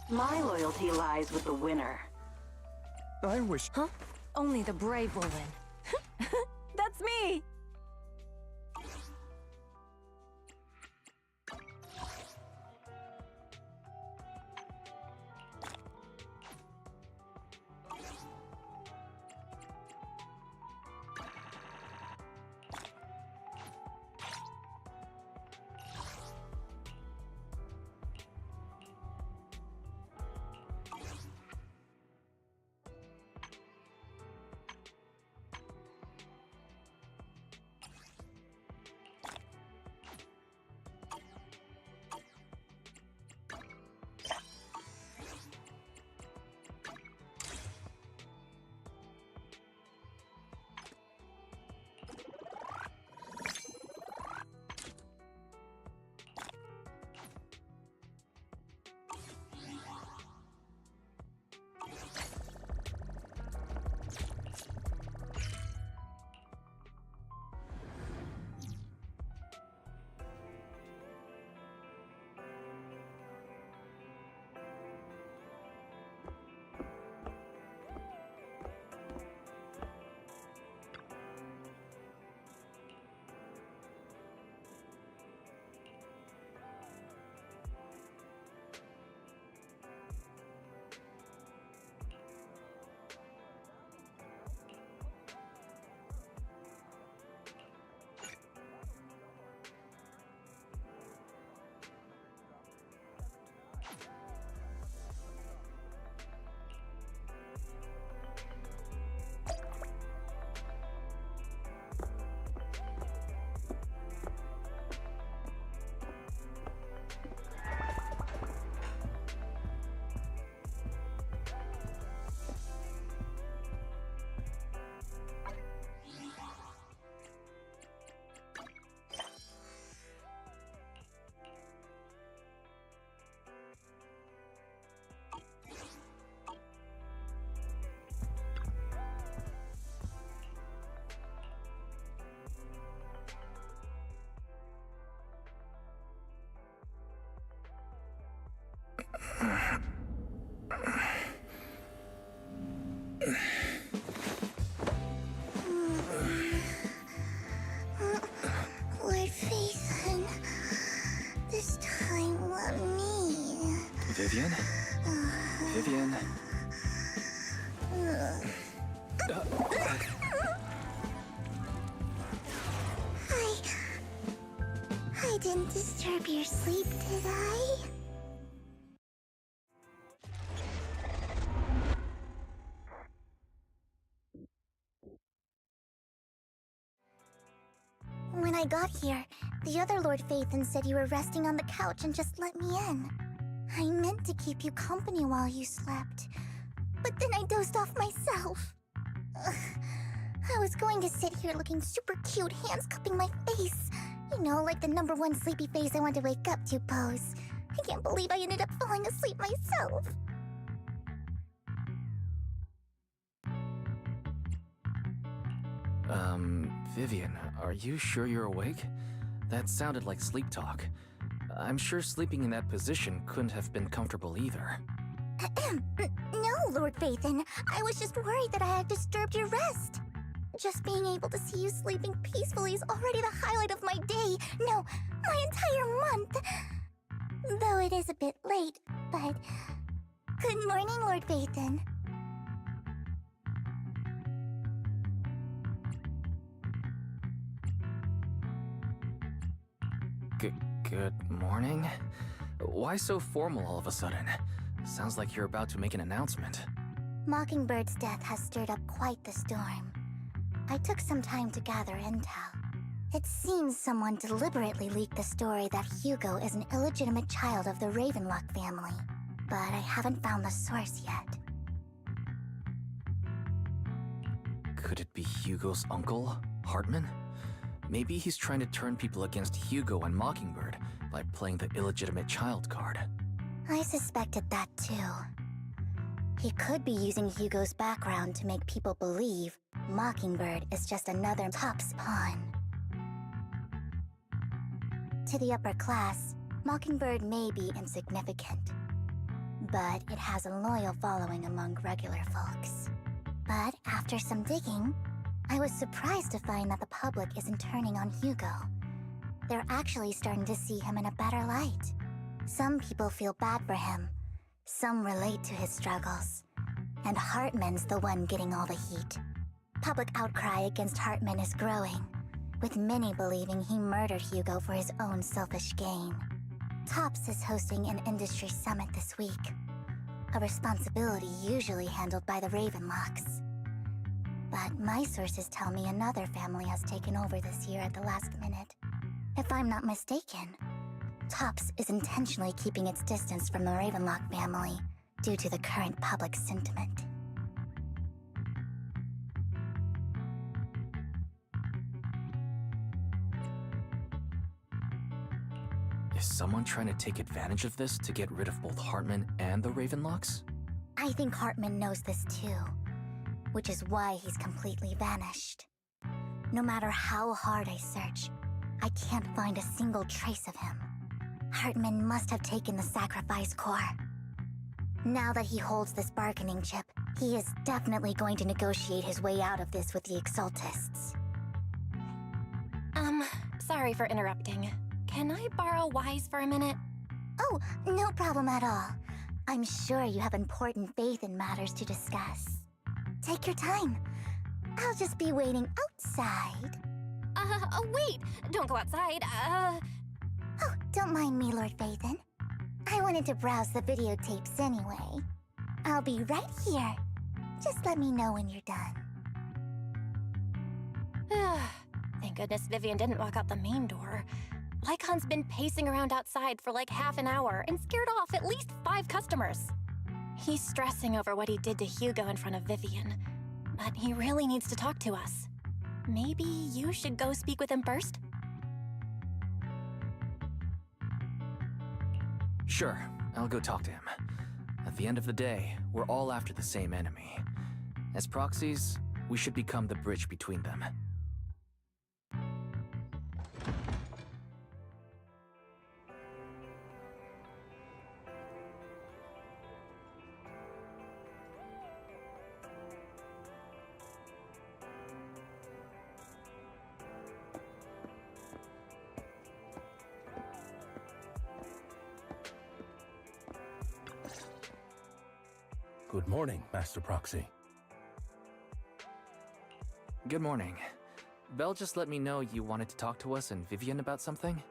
My loyalty lies with the winner. I wish. Huh? Only the brave will win. That's me! Vivian? Vivian? I didn't disturb your sleep, did I? When I got here, the other Lord Phaethon said you were resting on the couch and just let me in. I meant to keep you company while you slept, but then I dozed off myself. Ugh. I was going to sit here looking super cute, hands cupping my face. You know, like the #1 sleepy face I want to wake up to pose. I can't believe I ended up falling asleep myself. Vivian, are you sure you're awake? That sounded like sleep talk. I'm sure sleeping in that position couldn't have been comfortable either. No, Lord Phaethon. I was just worried that I had disturbed your rest. Just being able to see you sleeping peacefully is already the highlight of my day. No, my entire month. Though it is a bit late, but... Good morning, Lord Phaethon. Good morning? Why so formal all of a sudden? Sounds like you're about to make an announcement. Mockingbird's death has stirred up quite the storm. I took some time to gather intel. It seems someone deliberately leaked the story that Hugo is an illegitimate child of the Ravenlock family, but I haven't found the source yet. Could it be Hugo's uncle, Hartman? Maybe he's trying to turn people against Hugo and Mockingbird by playing the illegitimate child card. I suspected that too. He could be using Hugo's background to make people believe Mockingbird is just another Top's pawn. To the upper class, Mockingbird may be insignificant, but it has a loyal following among regular folks. But after some digging, I was surprised to find that the public isn't turning on Hugo. They're actually starting to see him in a better light. Some people feel bad for him. Some relate to his struggles. And Hartman's the one getting all the heat. Public outcry against Hartman is growing, with many believing he murdered Hugo for his own selfish gain. Tops is hosting an industry summit this week, a responsibility usually handled by the Ravenlocks. But my sources tell me another family has taken over this year at the last minute. If I'm not mistaken, Tops is intentionally keeping its distance from the Ravenlock family due to the current public sentiment. Is someone trying to take advantage of this to get rid of both Hartman and the Ravenlocks? I think Hartman knows this too, which is why he's completely vanished. No matter how hard I search, I can't find a single trace of him. Hartman must have taken the sacrifice core. Now that he holds this bargaining chip, he is definitely going to negotiate his way out of this with the Exaltists. Sorry for interrupting. Can I borrow Wise for a minute? Oh, no problem at all. I'm sure you have important faith in matters to discuss. Take your time. I'll just be waiting outside. Wait! Don't go outside, Oh, don't mind me, Lord Phaethon. I wanted to browse the videotapes anyway. I'll be right here. Just let me know when you're done. Thank goodness Vivian didn't walk out the main door. Lycon's been pacing around outside for like half an hour and scared off at least 5 customers. He's stressing over what he did to Hugo in front of Vivian, but he really needs to talk to us. Maybe you should go speak with him first? Sure, I'll go talk to him. At the end of the day, we're all after the same enemy. As proxies, we should become the bridge between them. Good morning, Master Proxy. Good morning. Belle just let me know you wanted to talk to us and Vivian about something?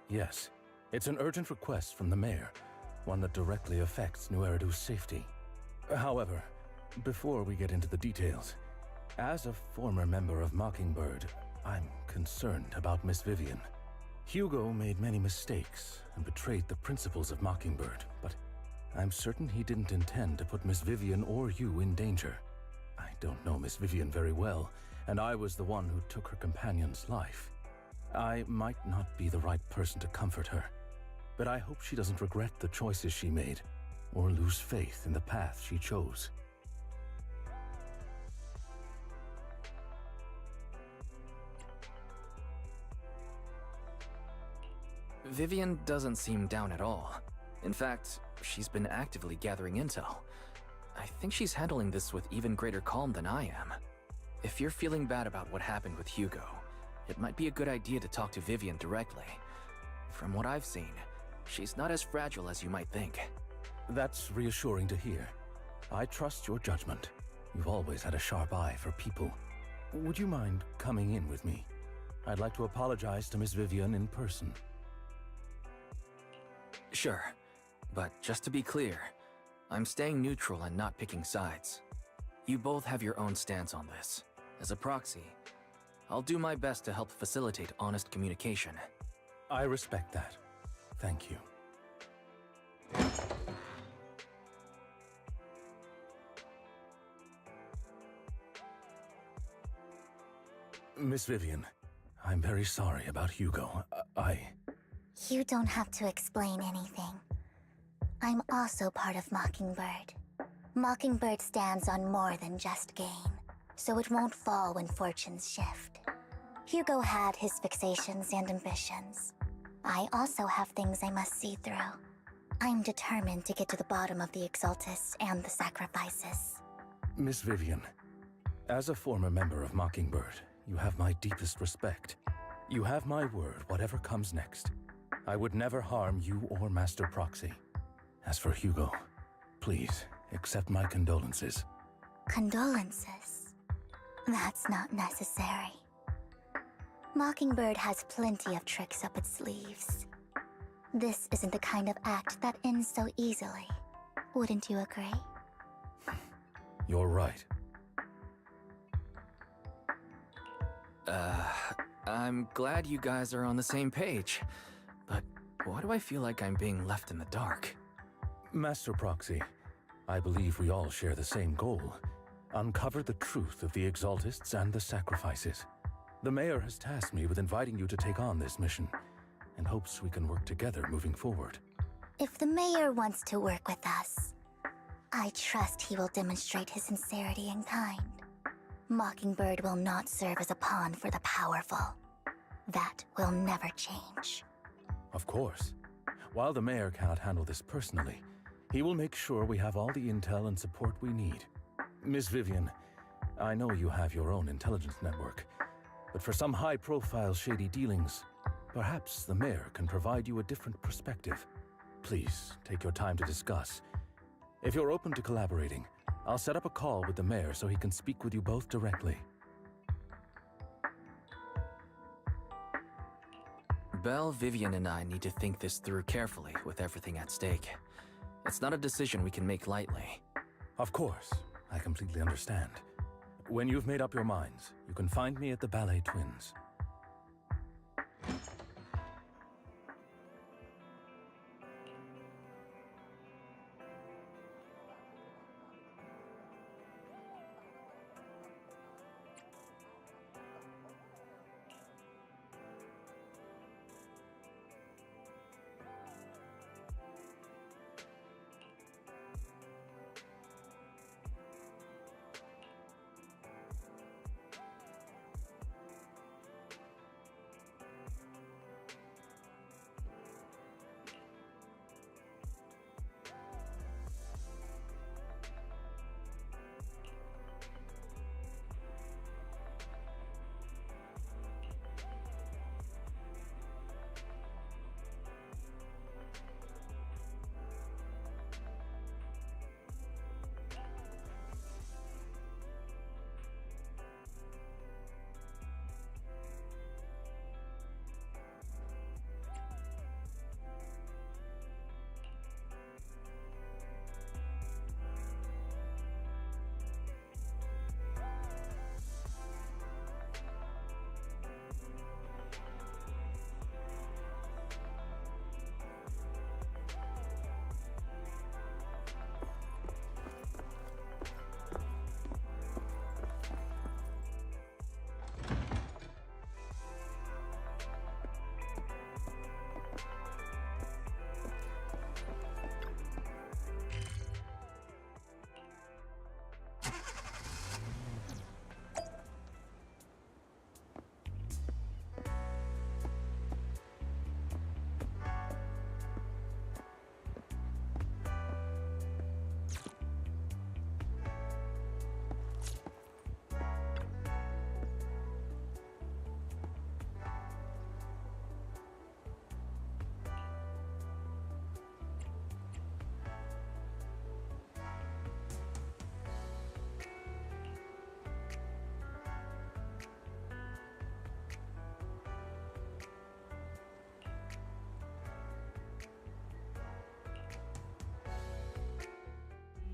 Yes, it's an urgent request from the mayor, one that directly affects New Eridu's safety. However, before we get into the details, as a former member of Mockingbird, I'm concerned about Miss Vivian. Hugo made many mistakes and betrayed the principles of Mockingbird, but I'm certain he didn't intend to put Miss Vivian or you in danger. I don't know Miss Vivian very well, and I was the one who took her companion's life. I might not be the right person to comfort her, but I hope she doesn't regret the choices she made or lose faith in the path she chose. Vivian doesn't seem down at all. In fact, she's been actively gathering intel. I think she's handling this with even greater calm than I am. If you're feeling bad about what happened with Hugo, it might be a good idea to talk to Vivian directly. From what I've seen, she's not as fragile as you might think. That's reassuring to hear. I trust your judgment. You've always had a sharp eye for people. Would you mind coming in with me? I'd like to apologize to Miss Vivian in person. Sure, but just to be clear, I'm staying neutral and not picking sides. You both have your own stance on this. As a proxy, I'll do my best to help facilitate honest communication. I respect that. Thank you. Miss Vivian, I'm very sorry about Hugo. You don't have to explain anything. I'm also part of Mockingbird. Mockingbird stands on more than just gain, so it won't fall when fortunes shift. Hugo had his fixations and ambitions. I also have things I must see through. I'm determined to get to the bottom of the Exaltists and the sacrifices. Miss Vivian, as a former member of Mockingbird, you have my deepest respect. You have my word, whatever comes next. I would never harm you or Master Proxy. As for Hugo, please accept my condolences. Condolences? That's not necessary. Mockingbird has plenty of tricks up its sleeves. This isn't the kind of act that ends so easily. Wouldn't you agree? You're right. I'm glad you guys are on the same page, but why do I feel like I'm being left in the dark? Master Proxy, I believe we all share the same goal. Uncover the truth of the Exaltists and the sacrifices. The mayor has tasked me with inviting you to take on this mission, and hopes we can work together moving forward. If the mayor wants to work with us, I trust he will demonstrate his sincerity in kind. Mockingbird will not serve as a pawn for the powerful. That will never change. Of course. While the mayor cannot handle this personally, he will make sure we have all the intel and support we need. Miss Vivian, I know you have your own intelligence network, but for some high-profile shady dealings, perhaps the mayor can provide you a different perspective. Please, take your time to discuss. If you're open to collaborating, I'll set up a call with the mayor so he can speak with you both directly. Belle, Vivian, and I need to think this through carefully with everything at stake. It's not a decision we can make lightly. Of course, I completely understand. When you've made up your minds, you can find me at the Ballet Twins.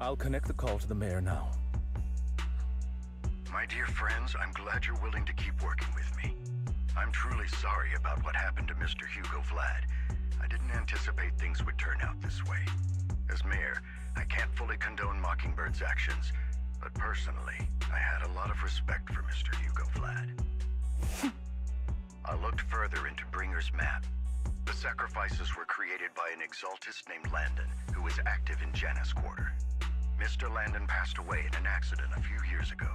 I'll connect the call to the mayor now. My dear friends, I'm glad you're willing to keep working with me. I'm truly sorry about what happened to Mr. Hugo Vlad. I didn't anticipate things would turn out this way. As mayor, I can't fully condone Mockingbird's actions, but personally, I had a lot of respect for Mr. Hugo Vlad. I looked further into Bringer's map. The sacrifices were created by an exaltist named Landon, who was active in Janus Quarter. Mr. Landon passed away in an accident a few years ago.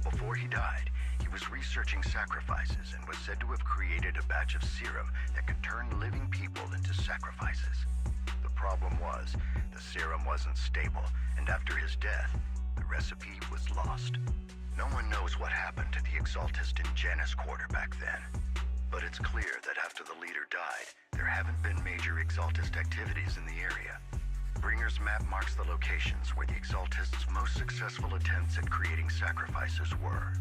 Before he died, he was researching sacrifices and was said to have created a batch of serum that could turn living people into sacrifices. The problem was, the serum wasn't stable, and after his death, the recipe was lost. No one knows what happened to the exaltist in Janus Quarter back then. But it's clear that after the leader died, there haven't been major exaltist activities in the area. Bringer's map marks the locations where the exaltists' most successful attempts at creating sacrifices were.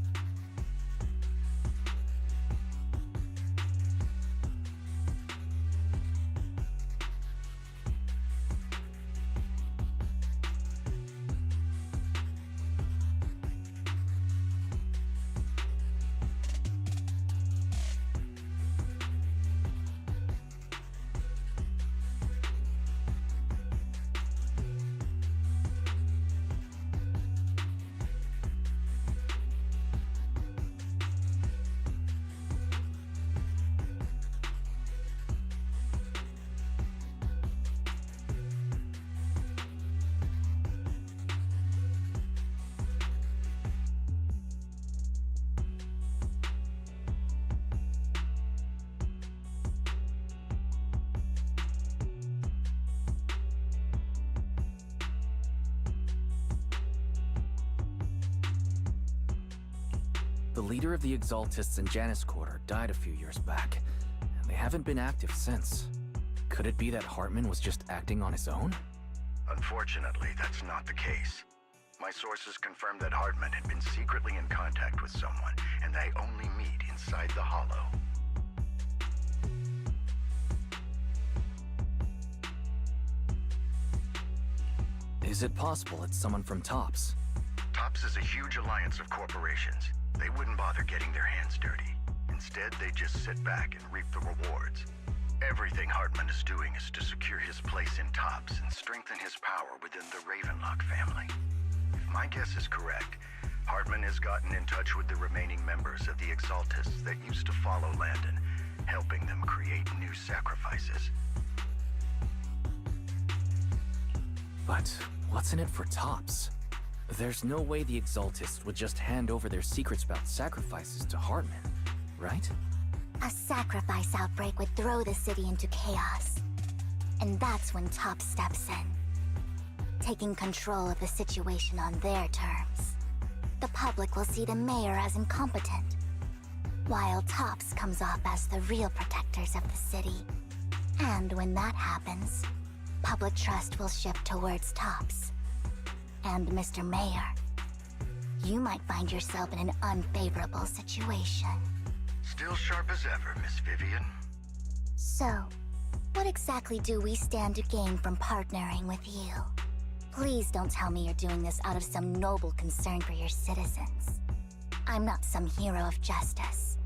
The leader of the Exaltists in Janus Quarter died a few years back, and they haven't been active since. Could it be that Hartman was just acting on his own? Unfortunately, that's not the case. My sources confirmed that Hartman had been secretly in contact with someone, and they only meet inside the Hollow. Is it possible it's someone from TOPS? TOPS is a huge alliance of corporations. They wouldn't bother getting their hands dirty. Instead, they just sit back and reap the rewards. Everything Hartman is doing is to secure his place in TOPS and strengthen his power within the Ravenlock family. If my guess is correct, Hartman has gotten in touch with the remaining members of the Exaltists that used to follow Landon, helping them create new sacrifices. But what's in it for TOPS? There's no way the Exaltists would just hand over their secrets about sacrifices to Hartman, right? A sacrifice outbreak would throw the city into chaos. And that's when TOPS steps in, taking control of the situation on their terms. The public will see the mayor as incompetent, while TOPS comes off as the real protectors of the city. And when that happens, public trust will shift towards TOPS. And Mr. Mayor, you might find yourself in an unfavorable situation. Still sharp as ever, Miss Vivian. So, what exactly do we stand to gain from partnering with you? Please don't tell me you're doing this out of some noble concern for your citizens. I'm not some hero of justice,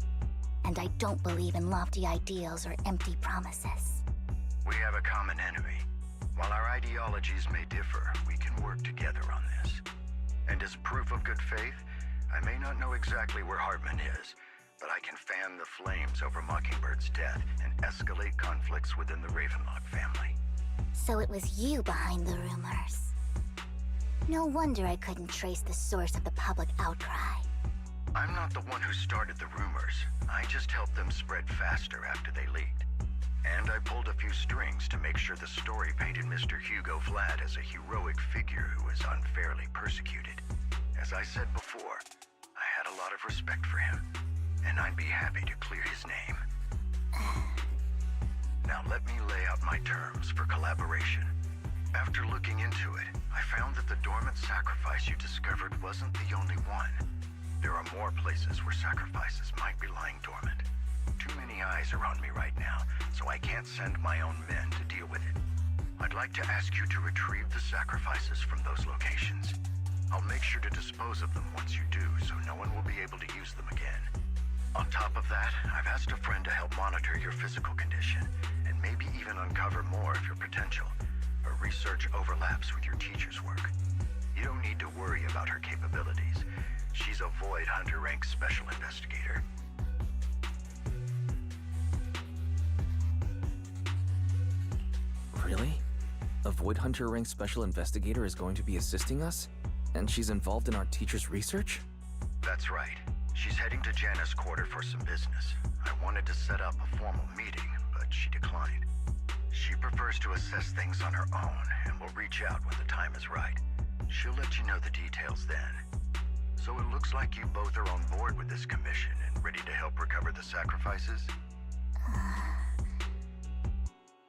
and I don't believe in lofty ideals or empty promises. We have a common enemy. While our ideologies may differ, we can work together on this. And as proof of good faith, I may not know exactly where Hartman is, but I can fan the flames over Mockingbird's death and escalate conflicts within the Ravenlock family. So it was you behind the rumors. No wonder I couldn't trace the source of the public outcry. I'm not the one who started the rumors. I just helped them spread faster after they leaked. And I pulled a few strings to make sure the story painted Mr. Hugo Vlad as a heroic figure who was unfairly persecuted. As I said before, I had a lot of respect for him, and I'd be happy to clear his name. Now let me lay out my terms for collaboration. After looking into it, I found that the dormant sacrifice you discovered wasn't the only one. There are more places where sacrifices might be lying dormant. Too many eyes are on me right now, so I can't send my own men to deal with it. I'd like to ask you to retrieve the sacrifices from those locations. I'll make sure to dispose of them once you do, so no one will be able to use them again. On top of that, I've asked a friend to help monitor your physical condition, and maybe even uncover more of your potential. Her research overlaps with your teacher's work. You don't need to worry about her capabilities. She's a Void Hunter rank special investigator. Really? A Void Hunter rank special investigator is going to be assisting us? And she's involved in our teacher's research? That's right. She's heading to Janna's quarter for some business. I wanted to set up a formal meeting, but she declined. She prefers to assess things on her own, and will reach out when the time is right. She'll let you know the details then. So it looks like you both are on board with this commission and ready to help recover the sacrifices?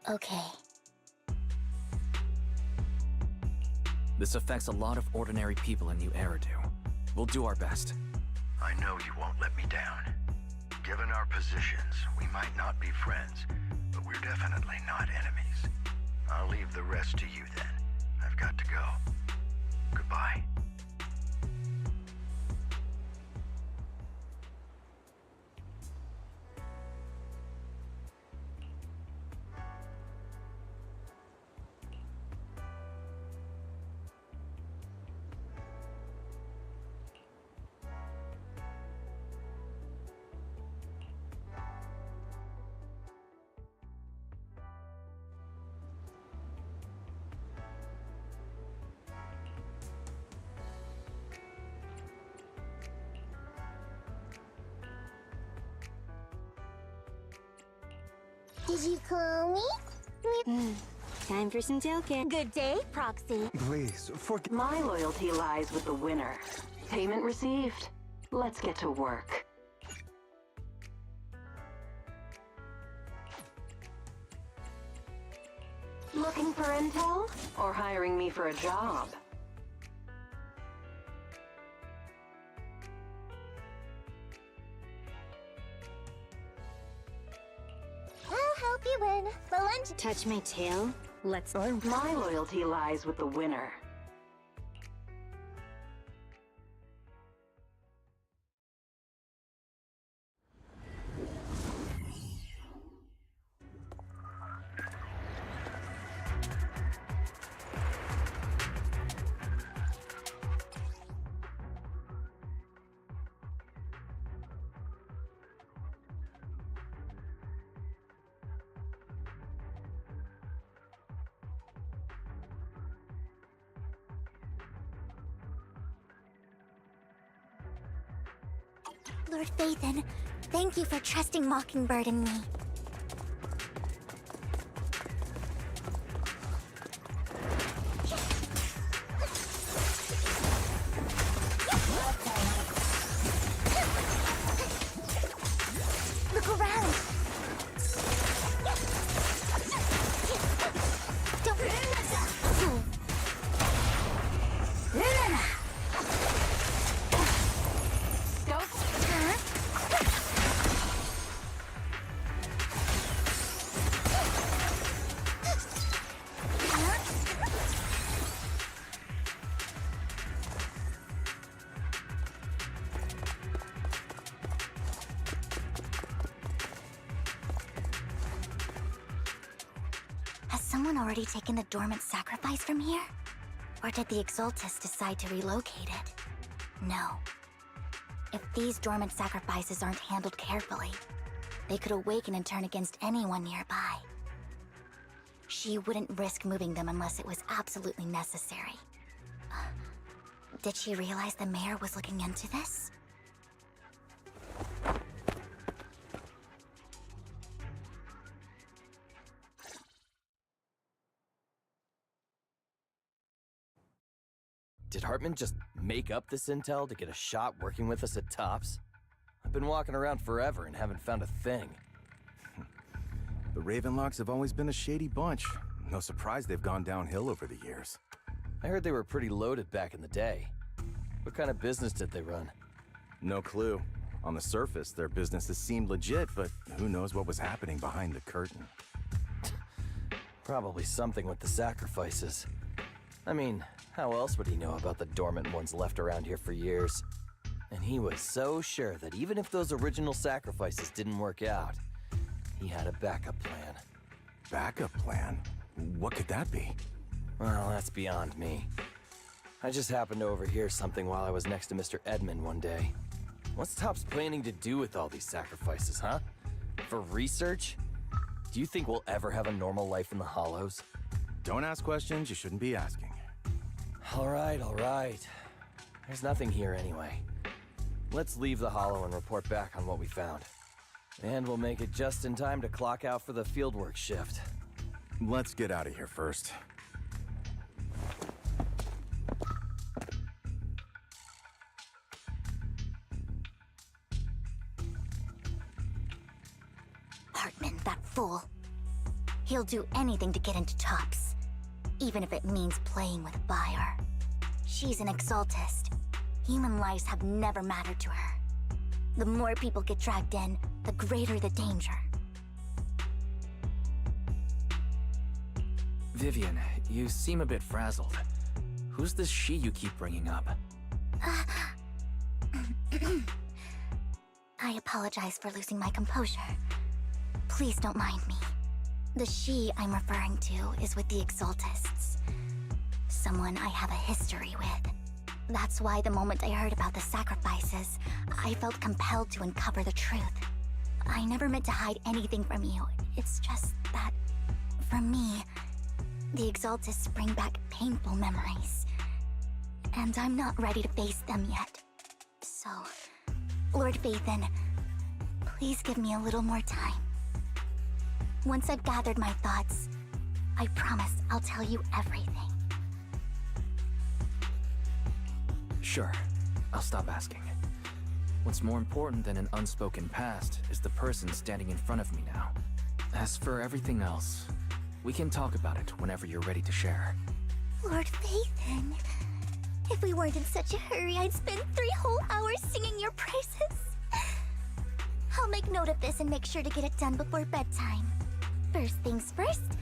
Okay. This affects a lot of ordinary people in New Eridu. We'll do our best. I know you won't let me down. Given our positions, we might not be friends, but we're definitely not enemies. I'll leave the rest to you then. I've got to go. Goodbye. Did you call me? Time for some tailgate. Good day, Proxy. Please, forgive. My loyalty lies with the winner. Payment received. Let's get to work. Looking for intel? Or hiring me for a job? I'll help you win. The lunch. Touch my tail. Let's. My loyalty lies with the winner. Lord Phaethon, thank you for trusting Mockingbird and me. Look around. Don't. Has someone already taken the dormant sacrifice from here? Or did the Exaltus decide to relocate it? No. If these dormant sacrifices aren't handled carefully, they could awaken and turn against anyone nearby. She wouldn't risk moving them unless it was absolutely necessary. Did she realize the mayor was looking into this? Did Hartman just make up this intel to get a shot working with us at Tops? I've been walking around forever and haven't found a thing. The Ravenlocks have always been a shady bunch. No surprise they've gone downhill over the years. I heard they were pretty loaded back in the day. What kind of business did they run? No clue. On the surface, their businesses seemed legit, but who knows what was happening behind the curtain. Probably something with the sacrifices. I mean, how else would he know about the dormant ones left around here for years? And he was so sure that even if those original sacrifices didn't work out, he had a backup plan. Backup plan? What could that be? Well, that's beyond me. I just happened to overhear something while I was next to Mr. Edmund one day. What's Topps planning to do with all these sacrifices, huh? For research? Do you think we'll ever have a normal life in the Hollows? Don't ask questions you shouldn't be asking. All right. There's nothing here anyway. Let's leave the Hollow and report back on what we found. And we'll make it just in time to clock out for the fieldwork shift. Let's get out of here first. Hartman, that fool. He'll do anything to get into Topps, even if it means playing with fire. She's an exaltist. Human lives have never mattered to her. The more people get dragged in, the greater the danger. Vivian, you seem a bit frazzled. Who's this she you keep bringing up? I apologize for losing my composure. Please don't mind me. The she I'm referring to is with the Exaltists. Someone I have a history with. That's why the moment I heard about the sacrifices, I felt compelled to uncover the truth. I never meant to hide anything from you. It's just that, for me, the Exaltists bring back painful memories. And I'm not ready to face them yet. So, Lord Phaethon, please give me a little more time. Once I've gathered my thoughts, I promise I'll tell you everything. Sure, I'll stop asking. What's more important than an unspoken past is the person standing in front of me now. As for everything else, we can talk about it whenever you're ready to share. Lord Phaethon, if we weren't in such a hurry, I'd spend 3 whole hours singing your praises. I'll make note of this and make sure to get it done before bedtime. First things first,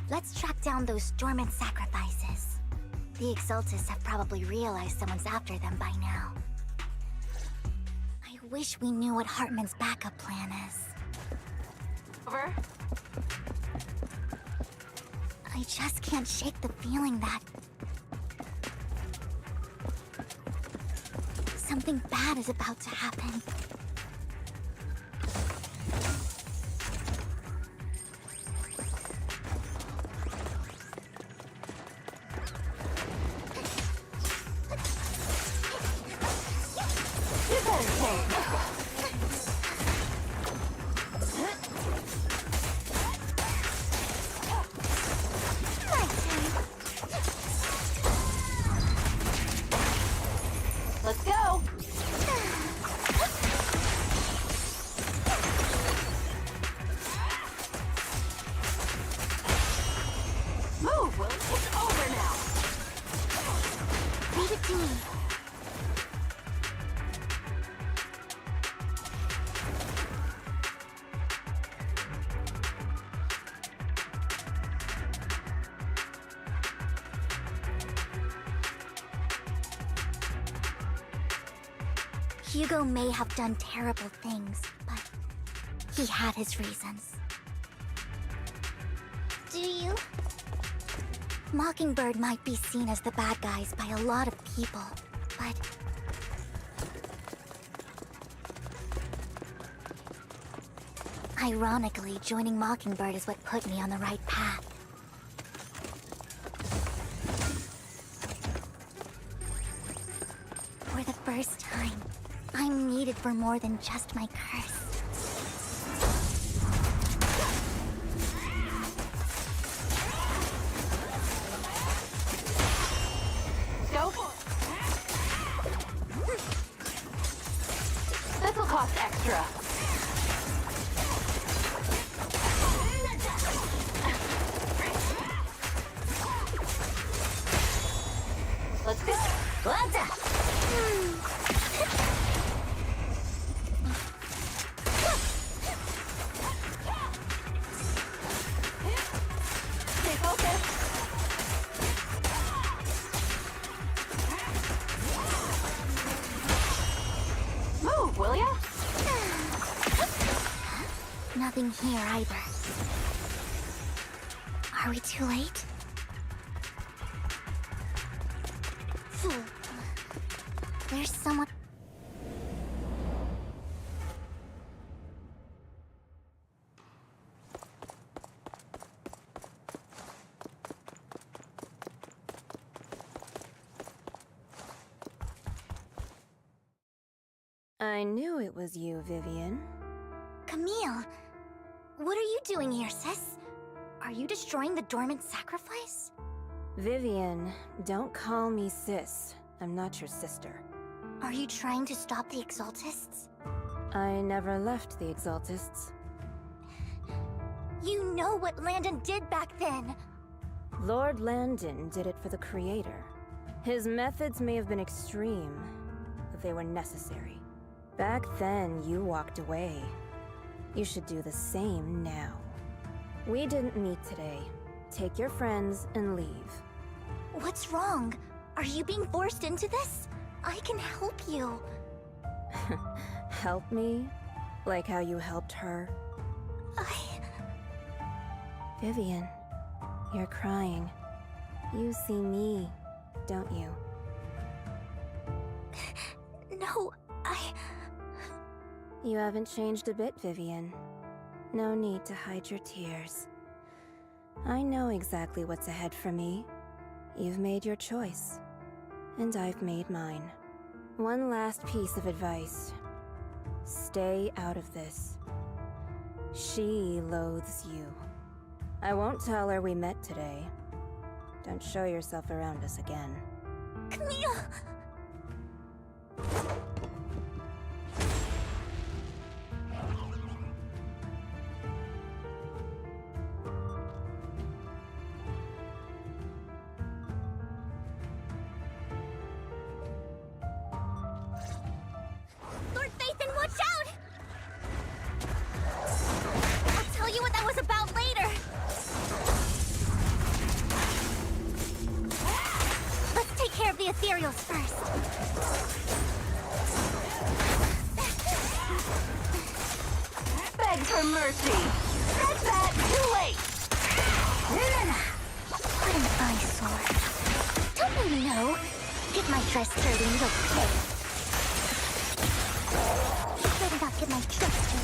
let's track down those dormant sacrifices. The Exaltists have probably realized someone's after them by now. I wish we knew what Hartman's backup plan is. Over. I just can't shake the feeling that something bad is about to happen. Let's go! Move, Will. It's over now! Leave it to me. Hugo may have done terrible things, but he had his reasons. Do you? Mockingbird might be seen as the bad guys by a lot of people, but ironically, joining Mockingbird is what put me on the right path. For the first time, I'm needed for more than just my curse. Go! This'll cost extra. Let's go! Stay here either. Are we too late? There's someone... I knew it was you, Vivian. Camille! What are you doing here, sis? Are you destroying the dormant sacrifice? Vivian, don't call me sis. I'm not your sister. Are you trying to stop the Exaltists? I never left the Exaltists. You know what Landon did back then! Lord Landon did it for the Creator. His methods may have been extreme, but they were necessary. Back then, you walked away. You should do the same now. We didn't meet today. Take your friends and leave. What's wrong? Are you being forced into this? I can help you. Help me? Like how you helped her? Vivian, you're crying. You see me, don't you? No, You haven't changed a bit, Vivian. No need to hide your tears. I know exactly what's ahead for me. You've made your choice, and I've made mine. One last piece of advice. Stay out of this. She loathes you. I won't tell her we met today. Don't show yourself around us again. Camille! Lord Phaethon, watch out! I'll tell you what that was about later. Let's take care of the ethereals first. Beg for mercy! Step back, too late! What an eyesore. Don't you know? Get my dress dirty and you'll pay. Better not get my dress dirty.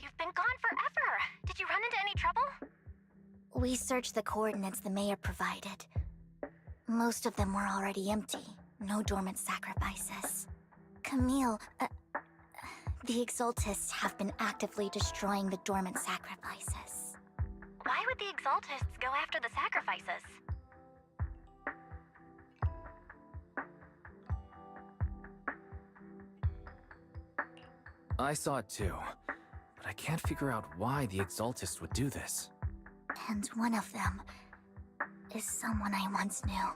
You've been gone forever. Did you run into any trouble? We searched the coordinates the mayor provided. Most of them were already empty. No dormant sacrifices. Camille, the Exaltists have been actively destroying the dormant sacrifices. Why would the Exaltists go after the sacrifices? I saw it too, but I can't figure out why the Exaltists would do this. And one of them is someone I once knew.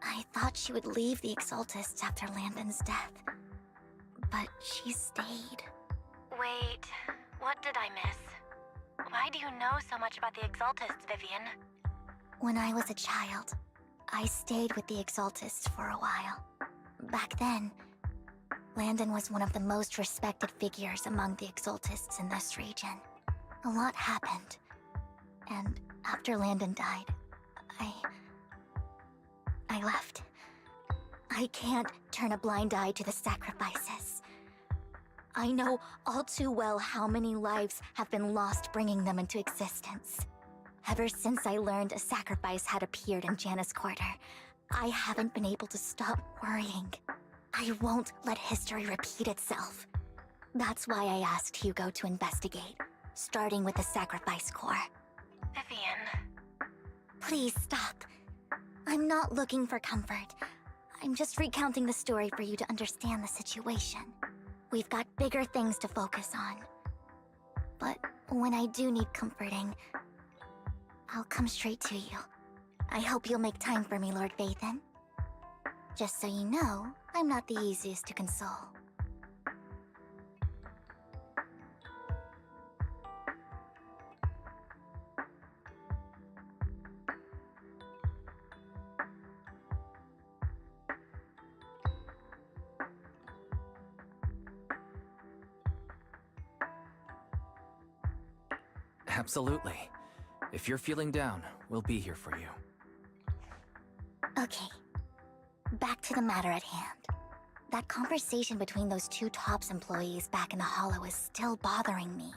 I thought she would leave the Exaltists after Landon's death, but she stayed. Wait, what did I miss? Why do you know so much about the Exaltists, Vivian? When I was a child, I stayed with the Exaltists for a while. Back then, Landon was one of the most respected figures among the Exaltists in this region. A lot happened, and after Landon died, I left. I can't turn a blind eye to the sacrifices. I know all too well how many lives have been lost bringing them into existence. Ever since I learned a sacrifice had appeared in Janus Quarter, I haven't been able to stop worrying. I won't let history repeat itself. That's why I asked Hugo to investigate, starting with the Sacrifice Corps. Vivian. Please stop. I'm not looking for comfort. I'm just recounting the story for you to understand the situation. We've got bigger things to focus on. But when I do need comforting, I'll come straight to you. I hope you'll make time for me, Lord Phaethon. Just so you know, I'm not the easiest to console. Absolutely. If you're feeling down, we'll be here for you. Okay. Back to the matter at hand. That conversation between those two TOPS employees back in the Hollow is still bothering me.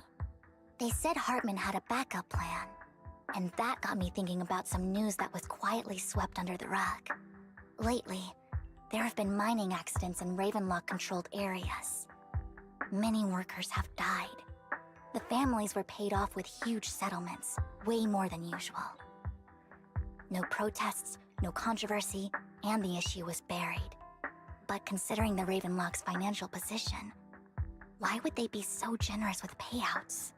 They said Hartman had a backup plan, and that got me thinking about some news that was quietly swept under the rug. Lately, there have been mining accidents in Ravenlock-controlled areas. Many workers have died. The families were paid off with huge settlements, way more than usual. No protests, no controversy, and the issue was buried. But considering the Ravenlock's financial position, why would they be so generous with payouts?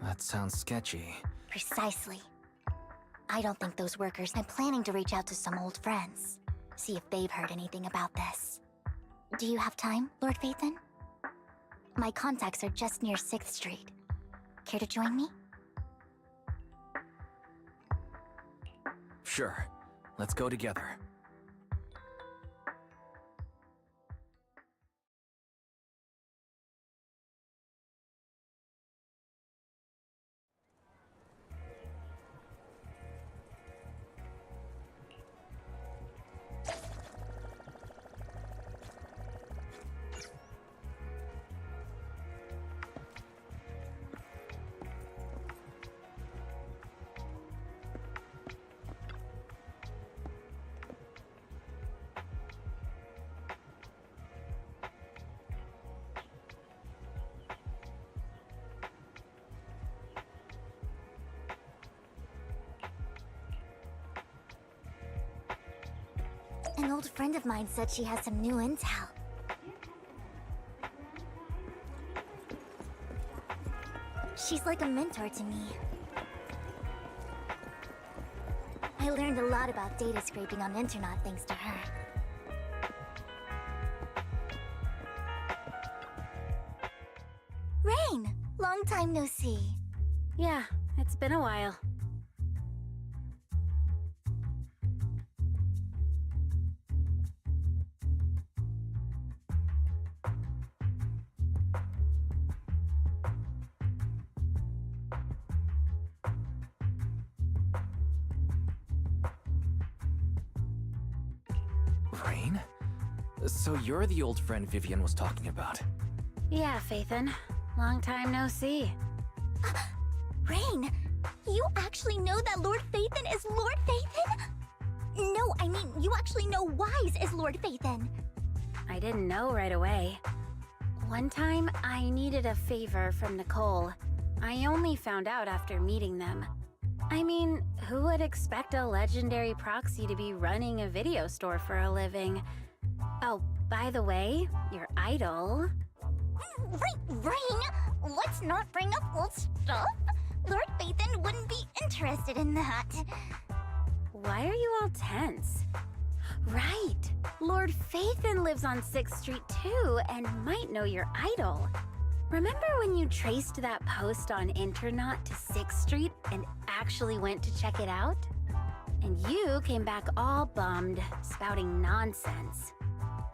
That sounds sketchy. Precisely. I don't think those workers... I'm planning to reach out to some old friends, see if they've heard anything about this. Do you have time, Lord Phaethon? My contacts are just near 6th Street. Care to join me? Sure. Let's go together. An old friend of mine said she has some new intel. She's like a mentor to me. I learned a lot about data scraping on Internet thanks to her. Rain! Long time no see. Yeah, it's been a while. Rain? So you're the old friend Vivian was talking about. Yeah, Phaethon. Long time no see. Rain, you actually know that Lord Phaethon is Lord Phaethon? No, I mean, you actually know Wise is Lord Phaethon. I didn't know right away. One time, I needed a favor from Nicole. I only found out after meeting them. I mean, who would expect a legendary proxy to be running a video store for a living? Oh, by the way, your idol... Rain, let's not bring up old stuff. Lord Phaethon wouldn't be interested in that. Why are you all tense? Right, Lord Phaethon lives on 6th Street too, and might know your idol. Remember when you traced that post on Internet to 6th Street and actually went to check it out? And you came back all bummed, spouting nonsense.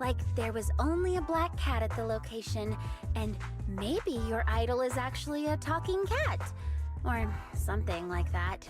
Like there was only a black cat at the location, and maybe your idol is actually a talking cat. Or something like that.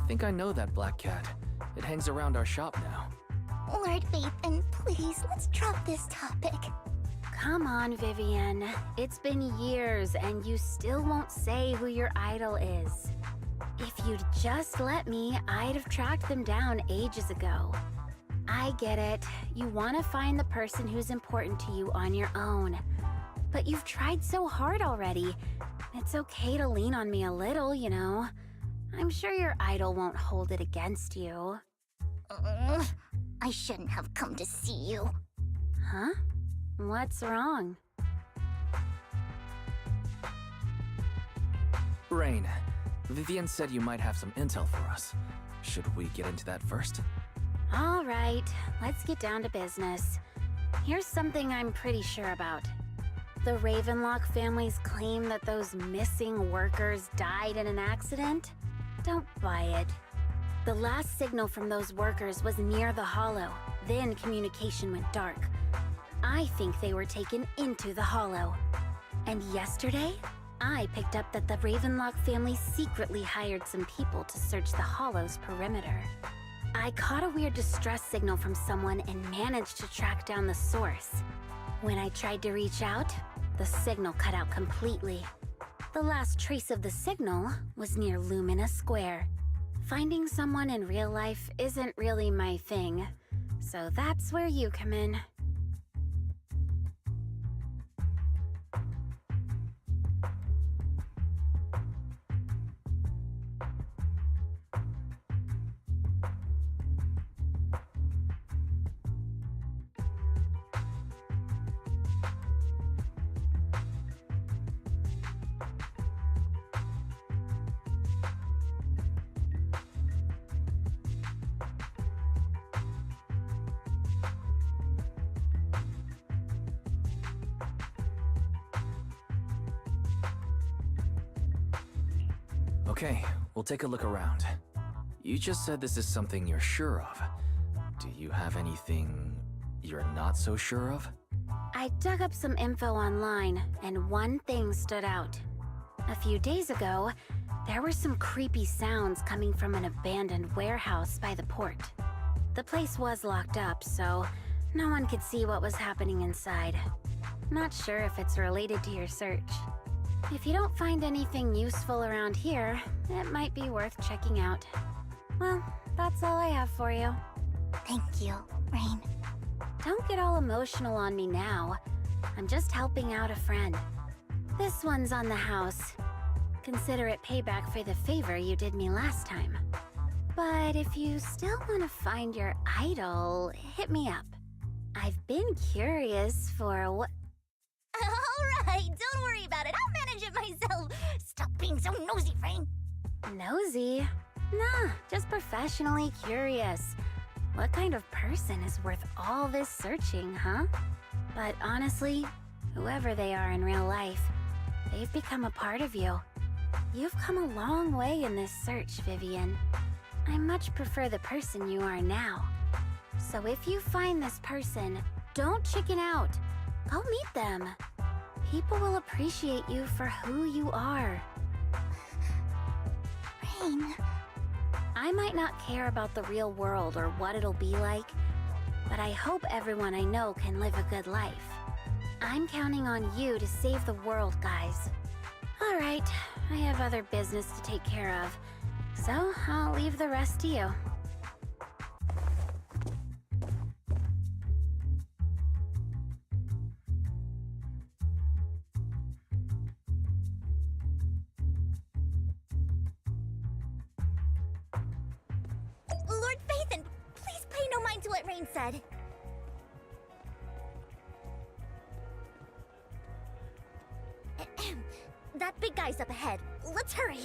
think I know that black cat. It hangs around our shop now. Lord Phaethon, please, let's drop this topic. Come on, Vivian. It's been years and you still won't say who your idol is. If you'd just let me, I'd have tracked them down ages ago. I get it. You want to find the person who's important to you on your own. But you've tried so hard already. It's okay to lean on me a little, you know. I'm sure your idol won't hold it against you. I shouldn't have come to see you. Huh? What's wrong? Rain, Vivian said you might have some intel for us. Should we get into that first? All right, let's get down to business. Here's something I'm pretty sure about. The Ravenlock family's claim that those missing workers died in an accident? Don't buy it. The last signal from those workers was near the Hollow. Then communication went dark. I think they were taken into the Hollow. And yesterday, I picked up that the Ravenlock family secretly hired some people to search the Hollow's perimeter. I caught a weird distress signal from someone and managed to track down the source. When I tried to reach out, the signal cut out completely. The last trace of the signal was near Lumina Square. Finding someone in real life isn't really my thing, so that's where you come in. Okay, we'll take a look around. You just said this is something you're sure of. Do you have anything you're not so sure of? I dug up some info online, and one thing stood out. A few days ago, there were some creepy sounds coming from an abandoned warehouse by the port. The place was locked up, so no one could see what was happening inside. Not sure if it's related to your search. If you don't find anything useful around here, it might be worth checking out. Well, that's all I have for you. Thank you, Rain. Don't get all emotional on me now. I'm just helping out a friend. This one's on the house. Consider it payback for the favor you did me last time. But if you still want to find your idol, hit me up. I've been curious for what... Alright, don't worry about it. I'll manage it myself. Stop being so nosy, Rain. Nosy? Nah, just professionally curious. What kind of person is worth all this searching, huh? But honestly, whoever they are in real life, they've become a part of you. You've come a long way in this search, Vivian. I much prefer the person you are now. So if you find this person, don't chicken out. Go meet them. People will appreciate you for who you are. Rain. I might not care about the real world or what it'll be like, but I hope everyone I know can live a good life. I'm counting on you to save the world, guys. All right, I have other business to take care of, so I'll leave the rest to you. Lord Phaethon, please pay no mind to what Rain said. That big guy's up ahead. Let's hurry.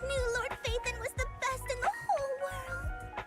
knew Lord Phaethon was the best in the whole world.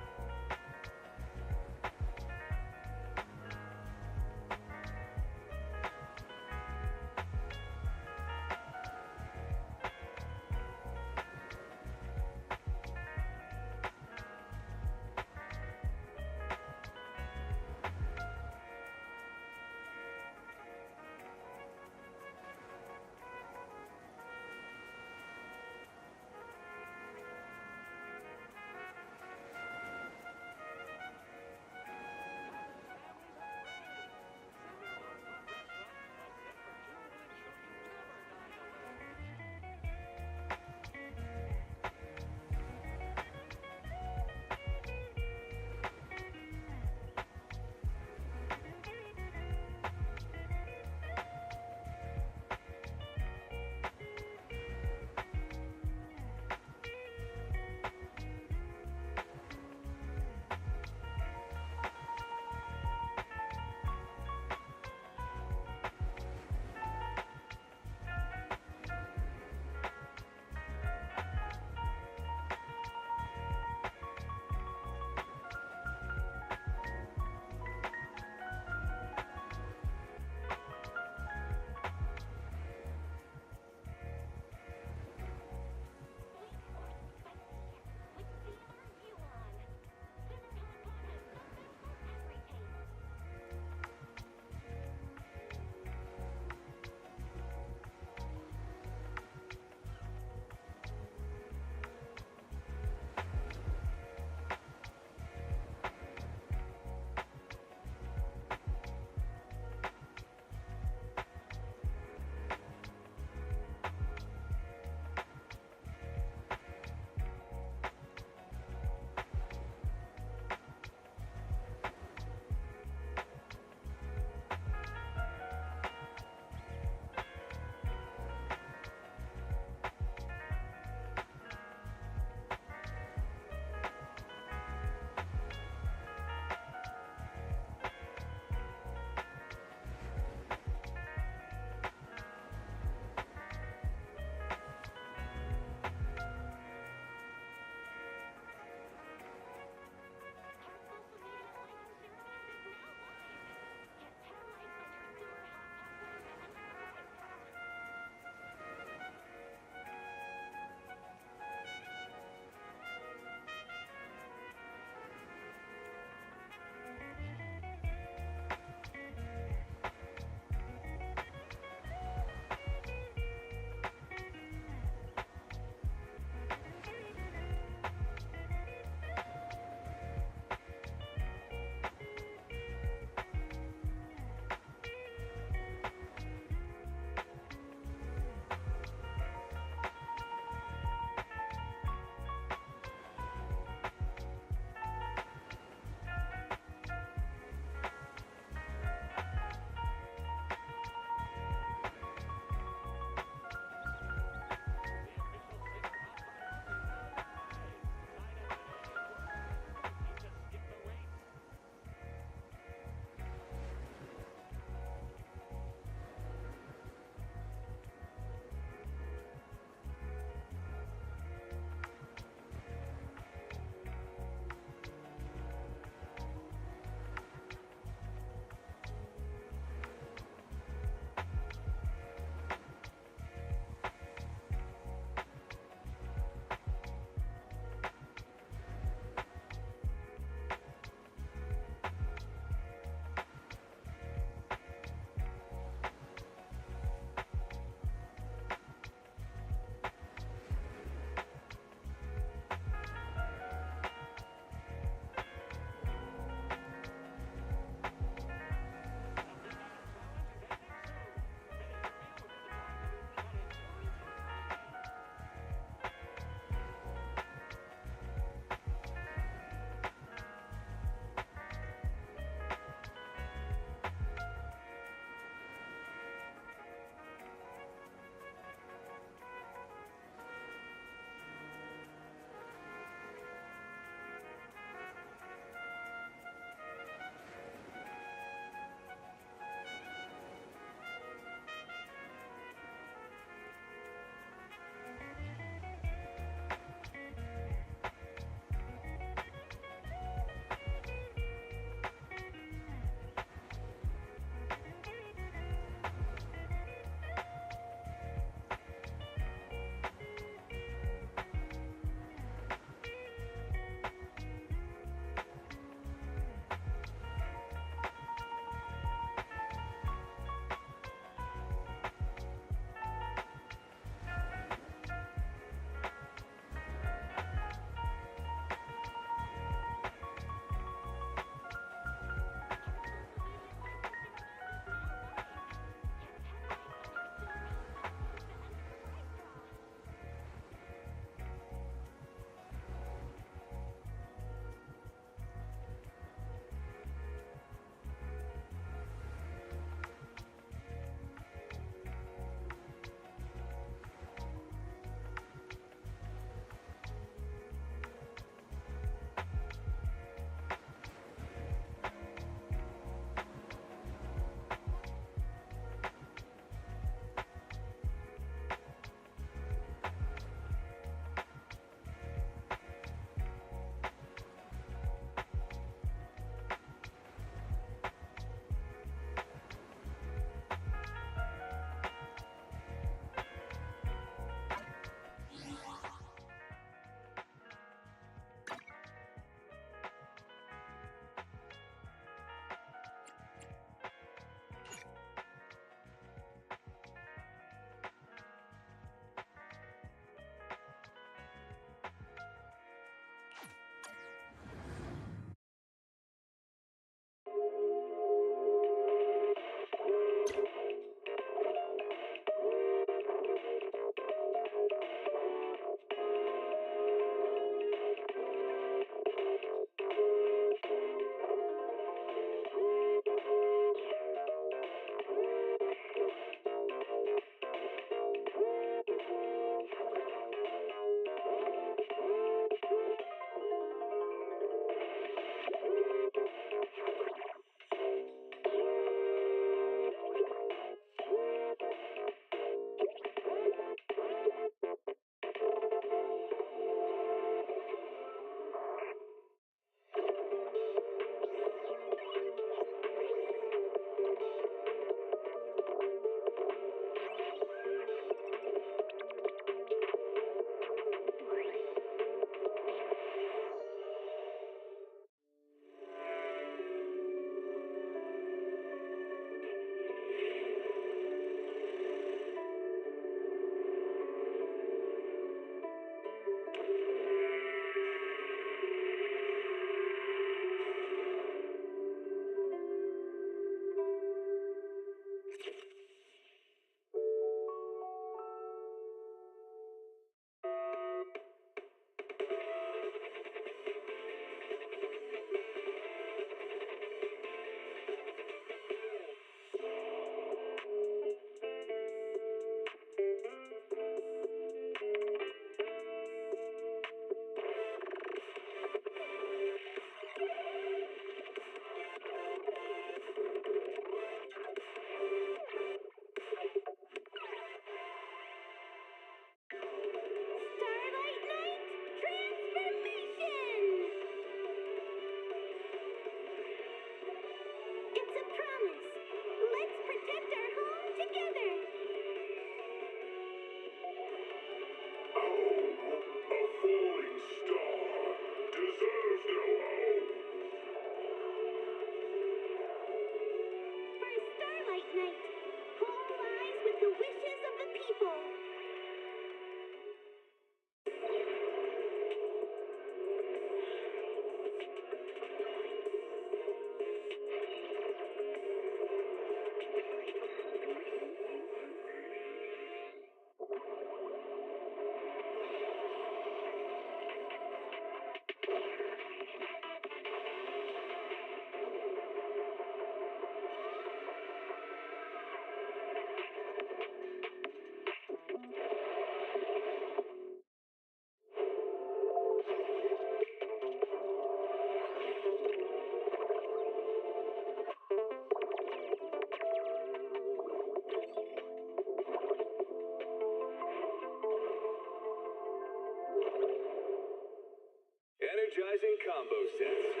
combo sets.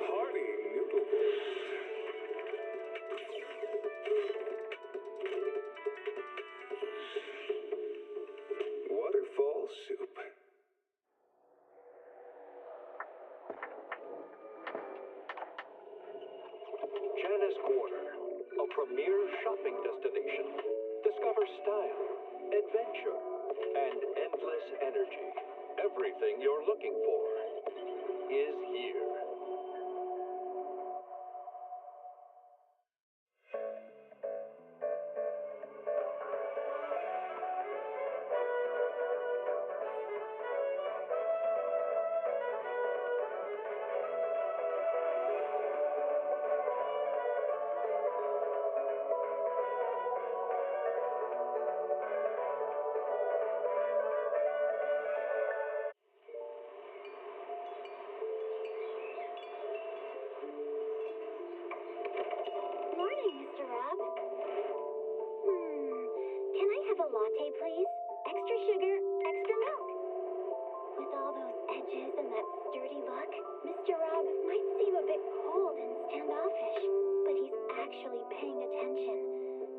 Hearty noodle bowls. Waterfall soup. Janice Quarter, a premier shopping destination. Discover style, adventure, and endless energy. Everything you're looking for is here. Morning, Mr. Rob. Can I have a latte, please? Extra sugar, extra milk. With all those edges and that sturdy look, Mr. Rob might seem a bit cold and standoffish, but he's actually paying attention,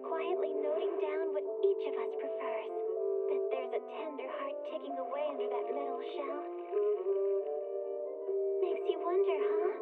quietly noting down what each of us prefers. Bet there's a tender heart ticking away under that little shell. Makes you wonder, huh?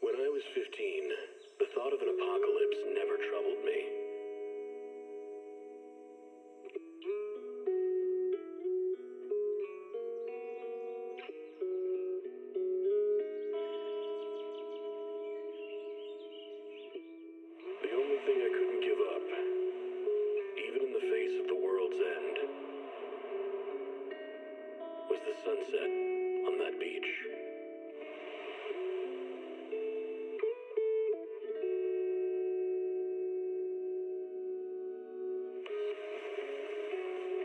When I was 15, the thought of an apocalypse never troubled me. The only thing I couldn't give up, even in the face of the world's end, was the sunset on that beach.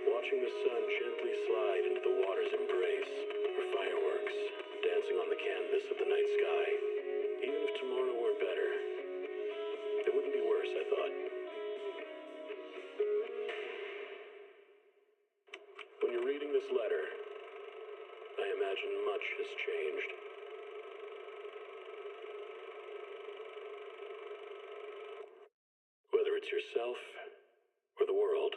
Watching the sun gently slide into the water's embrace, or fireworks dancing on the canvas of the night sky. Even if tomorrow weren't better, it wouldn't be worse, I thought. When you're reading this letter, I imagine much has changed. Whether it's yourself or the world.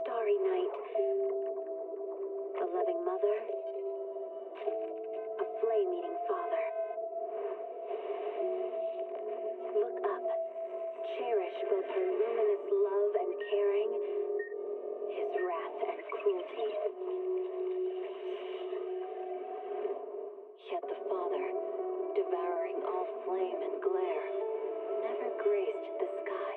Starry night. A loving mother. A flame-eating father. Look up. Cherish both her luminous love and caring, his wrath and cruelty. Yet the father, devouring all flame and glare, graced the sky.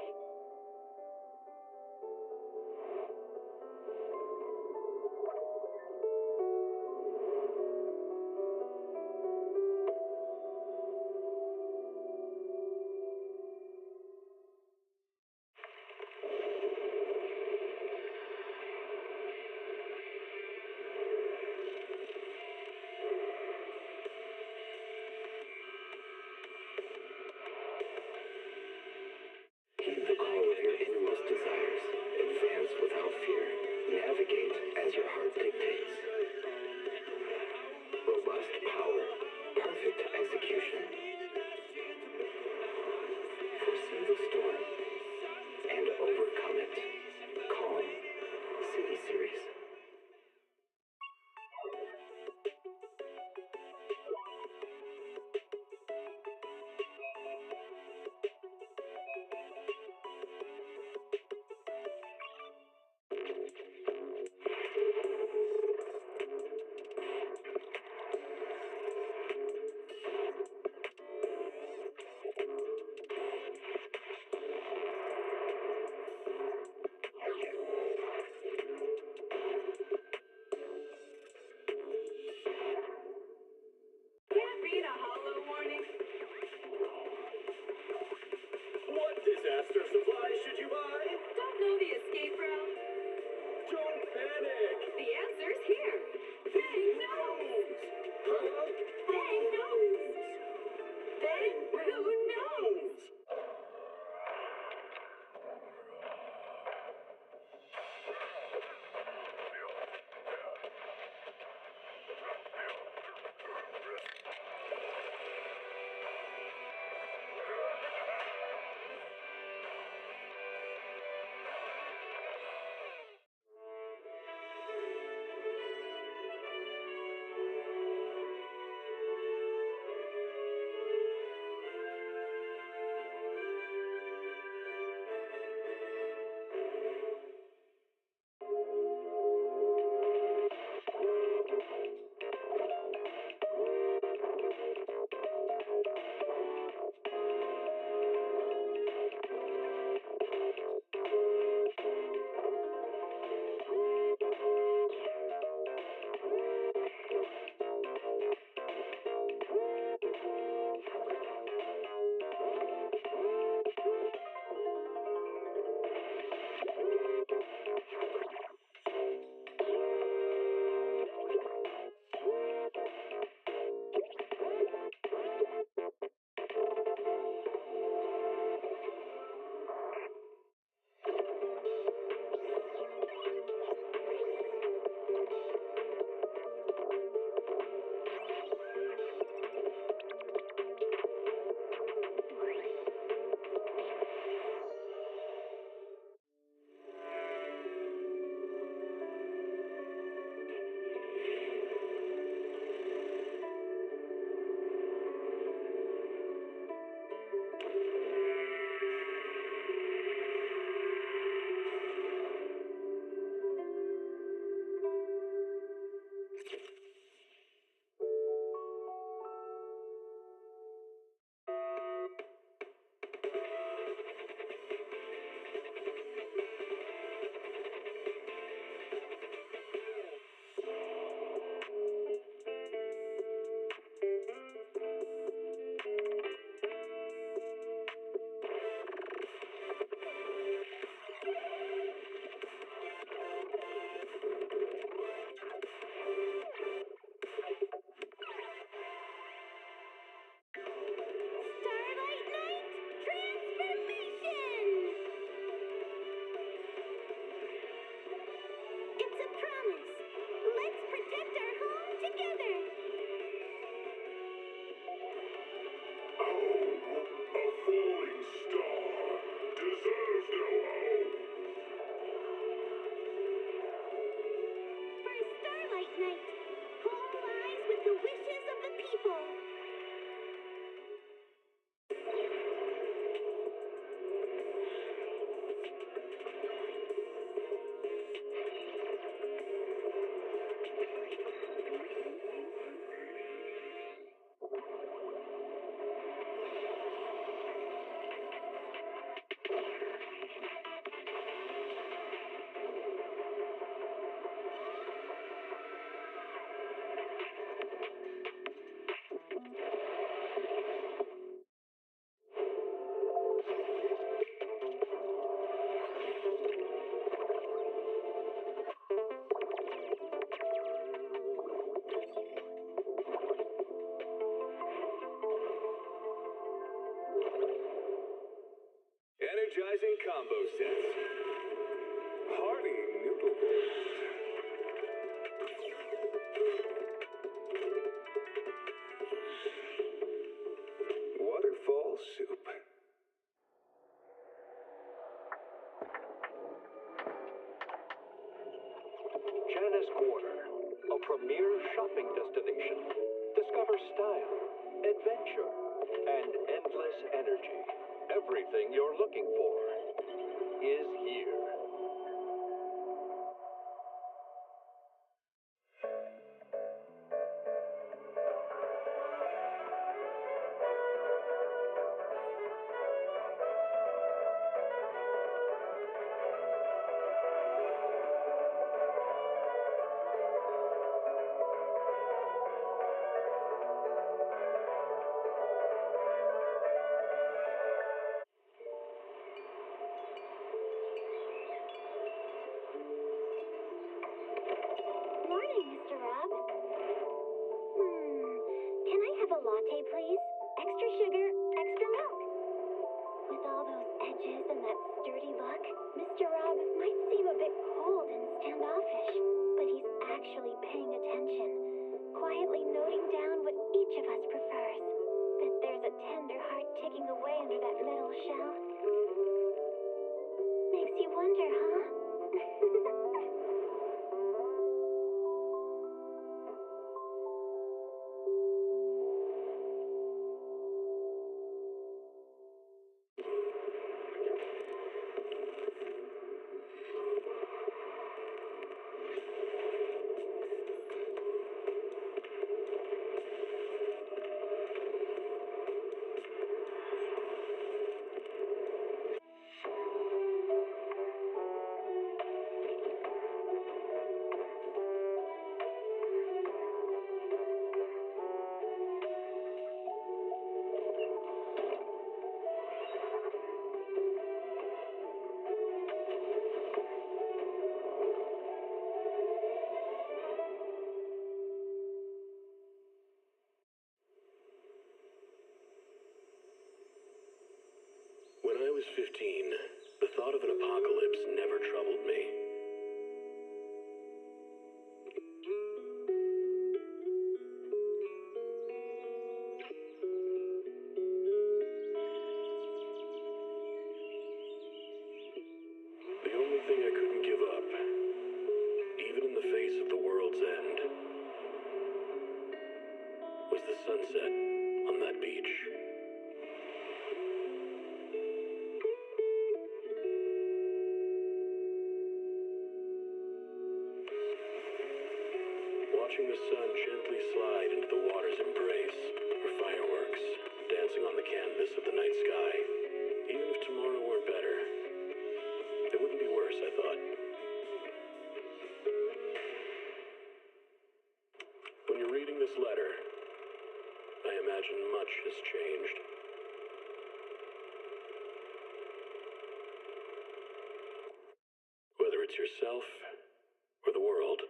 Janice Quarter, a premier shopping destination. Discover style, adventure, and endless energy. Everything you're looking for is here. Morning, Mr. Rob. Can I have a latte, please? Extra sugar, extra milk. With all those edges and that sturdy look, Mr. Rob might seem a bit cold and standoffish, but he's actually paying attention, quietly noting down what each of us prefers. Bet there's a tender heart ticking away under that metal shell. Makes you wonder, huh? When I was 15, the thought of an apocalypse never troubled me. The only thing I couldn't give up, even in the face of the world's end, was the sunset on that beach. Watching the sun gently slide into the water's embrace, or fireworks dancing on the canvas of the night sky. Even if tomorrow weren't better, it wouldn't be worse, I thought. When you're reading this letter, I imagine much has changed. Whether it's yourself or the world.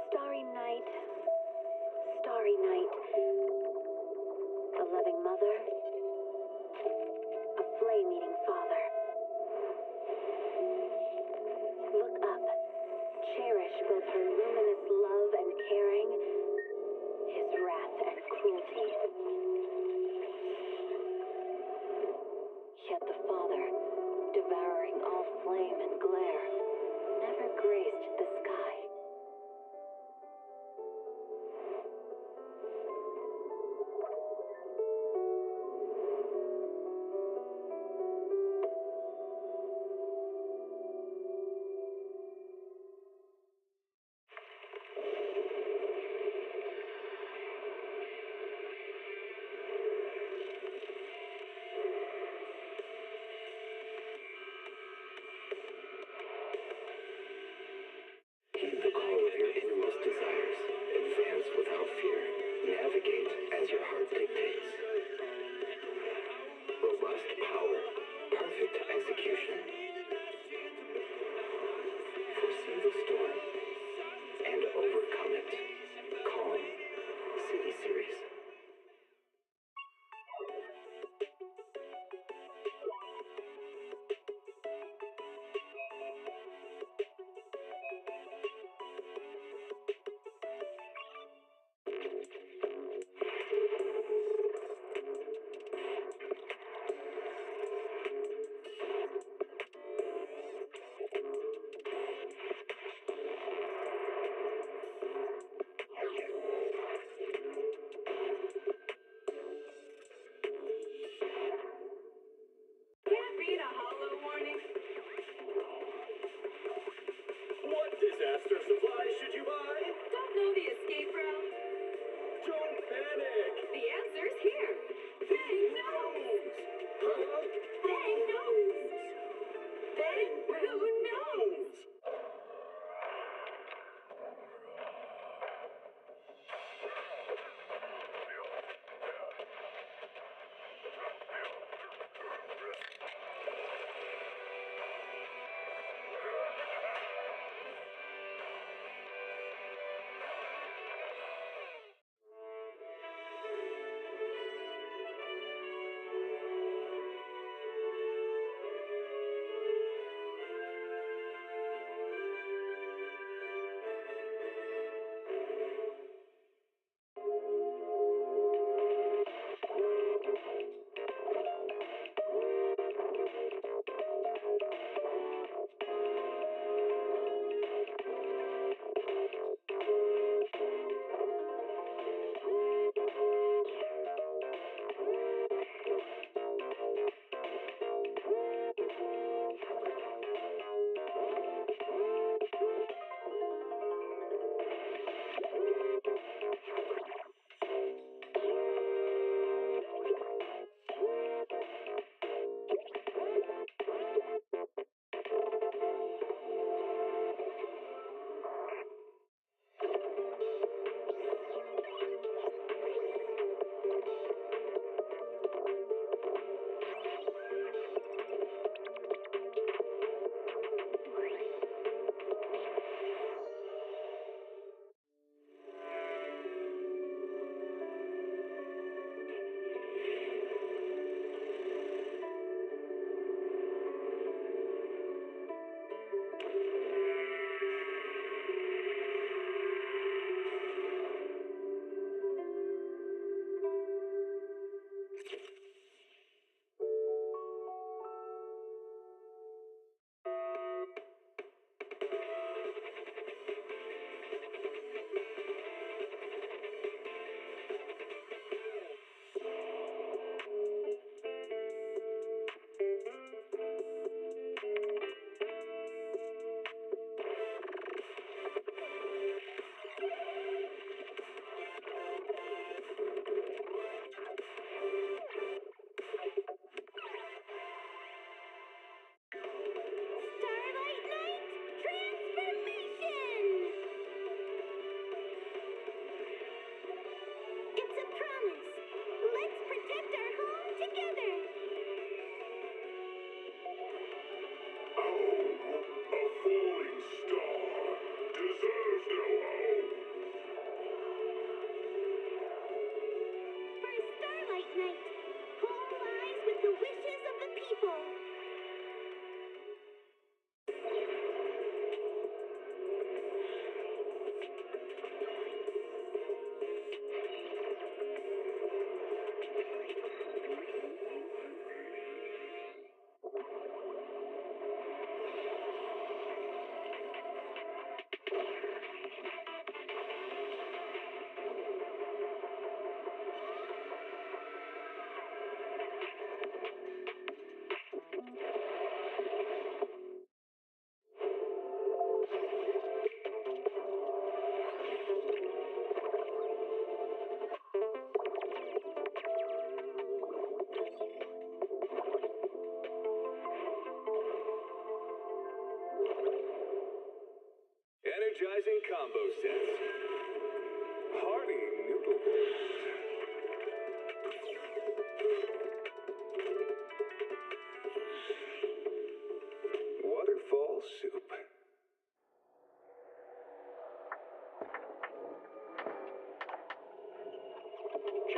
Starry night, starry night. A loving mother, a flame-eating father. Look up, cherish both her luminous love and caring, his wrath and cruelty. Yet the father, devouring all flame and glare, never graced the sky.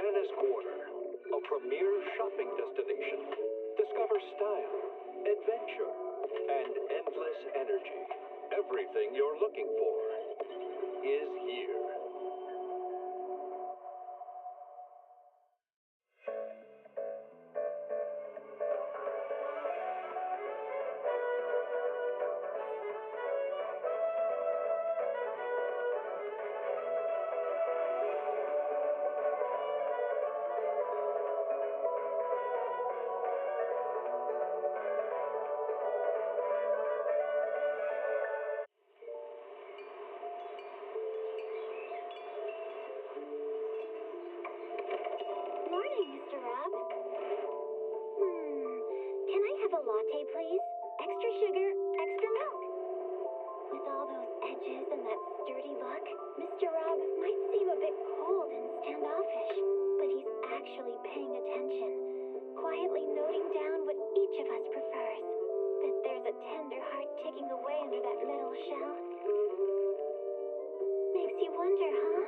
Tennis Quarter, a premier shopping destination. Discover style, adventure, and endless energy. Everything you're looking for is here. Morning, Mr. Rob. Can I have a latte, please? Extra sugar, extra milk. With all those edges and that sturdy look, Mr. Rob might seem a bit cold and standoffish, but he's actually paying attention, quietly noting down what each of us prefers. Bet there's a tender heart ticking away under that metal shell. Makes you wonder, huh?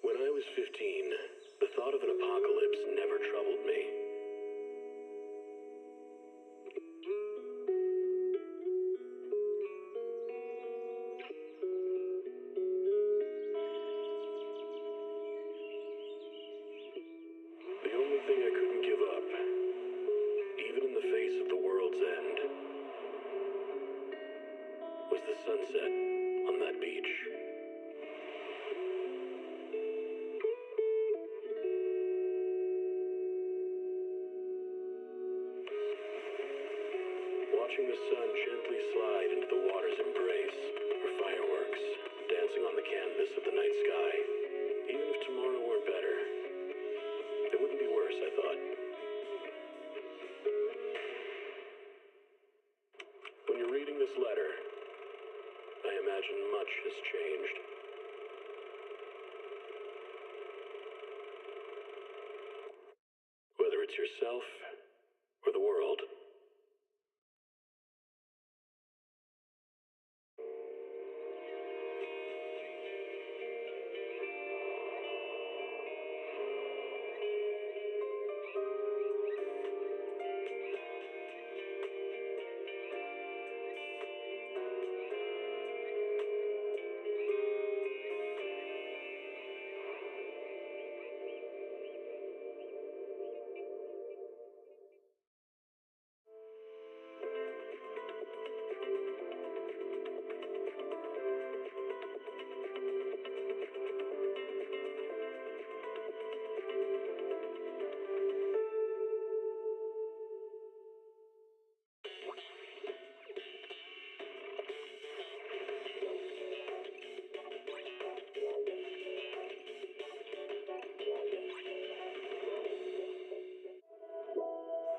When I was 15, the thought of an apocalypse never troubled me. The only thing I couldn't give up, even in the face of the world's end, was the sunset on that beach. Watching the sun gently slide into the water's embrace, or fireworks dancing on the canvas of the night sky. Even if tomorrow weren't better, it wouldn't be worse, I thought. When you're reading this letter, I imagine much has changed. Whether it's yourself or the world.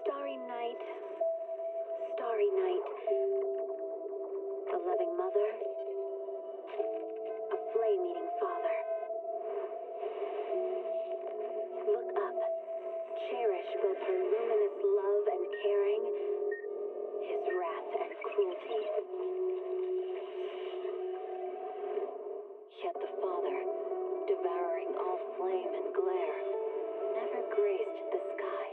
Starry night, starry night. A loving mother, a flame-eating father. Look up, cherish both her luminous love and caring, his wrath and cruelty. Yet the father, devouring all flame and glare, never graced the sky.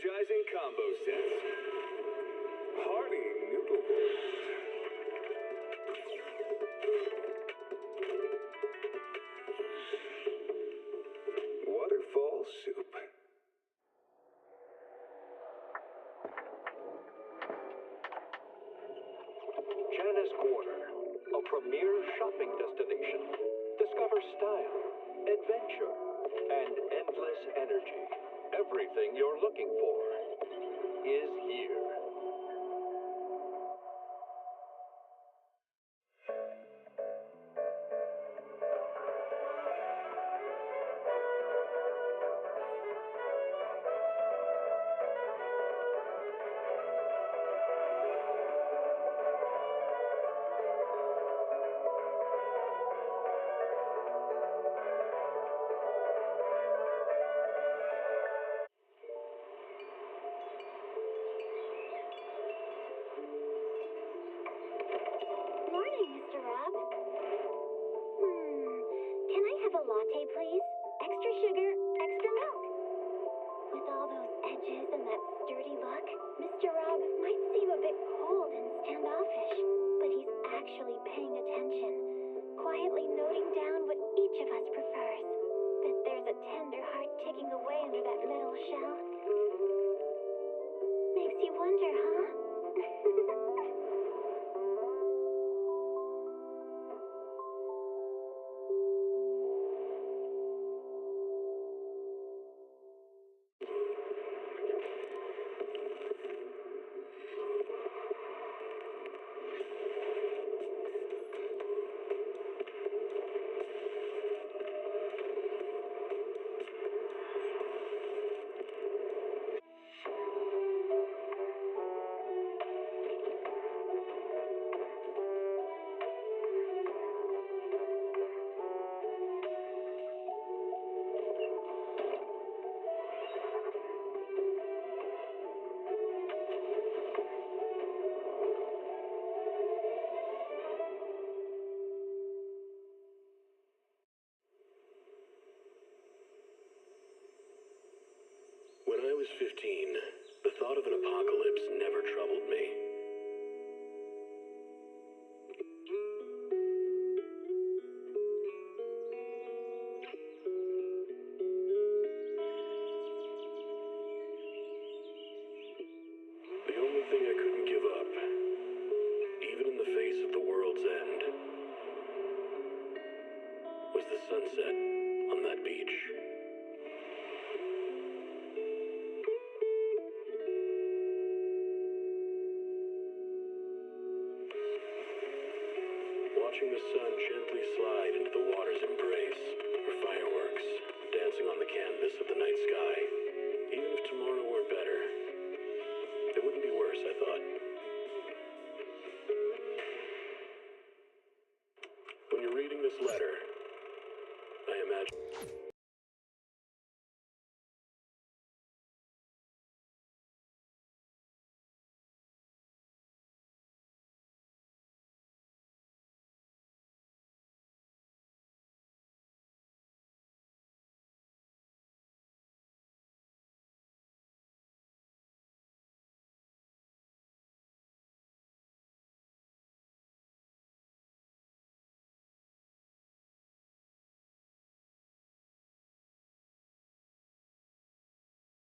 energizing combo sets. Hearty noodle bowls. Waterfall soup. Janice Quarter, a premier shopping destination. Discover style, adventure, and endless energy. Everything you're looking for is here. Morning, Mr. Rob. Can I have a latte, please? Extra sugar, extra milk. With all those edges and that sturdy look, Mr. Rob might seem a bit cold and standoffish, but he's actually paying attention, quietly noting down what each of us prefers. Bet there's a tender heart ticking away under that little shell. Makes you wonder, huh? When I was 15, the thought of an apocalypse never troubled me. The only thing I couldn't give up, even in the face of the world's end, was the sunset on that beach. Watching the sun gently slide into the water's embrace, or fireworks dancing on the canvas of the night sky. Even if tomorrow weren't better, it wouldn't be worse, I thought. When you're reading this letter, I imagine...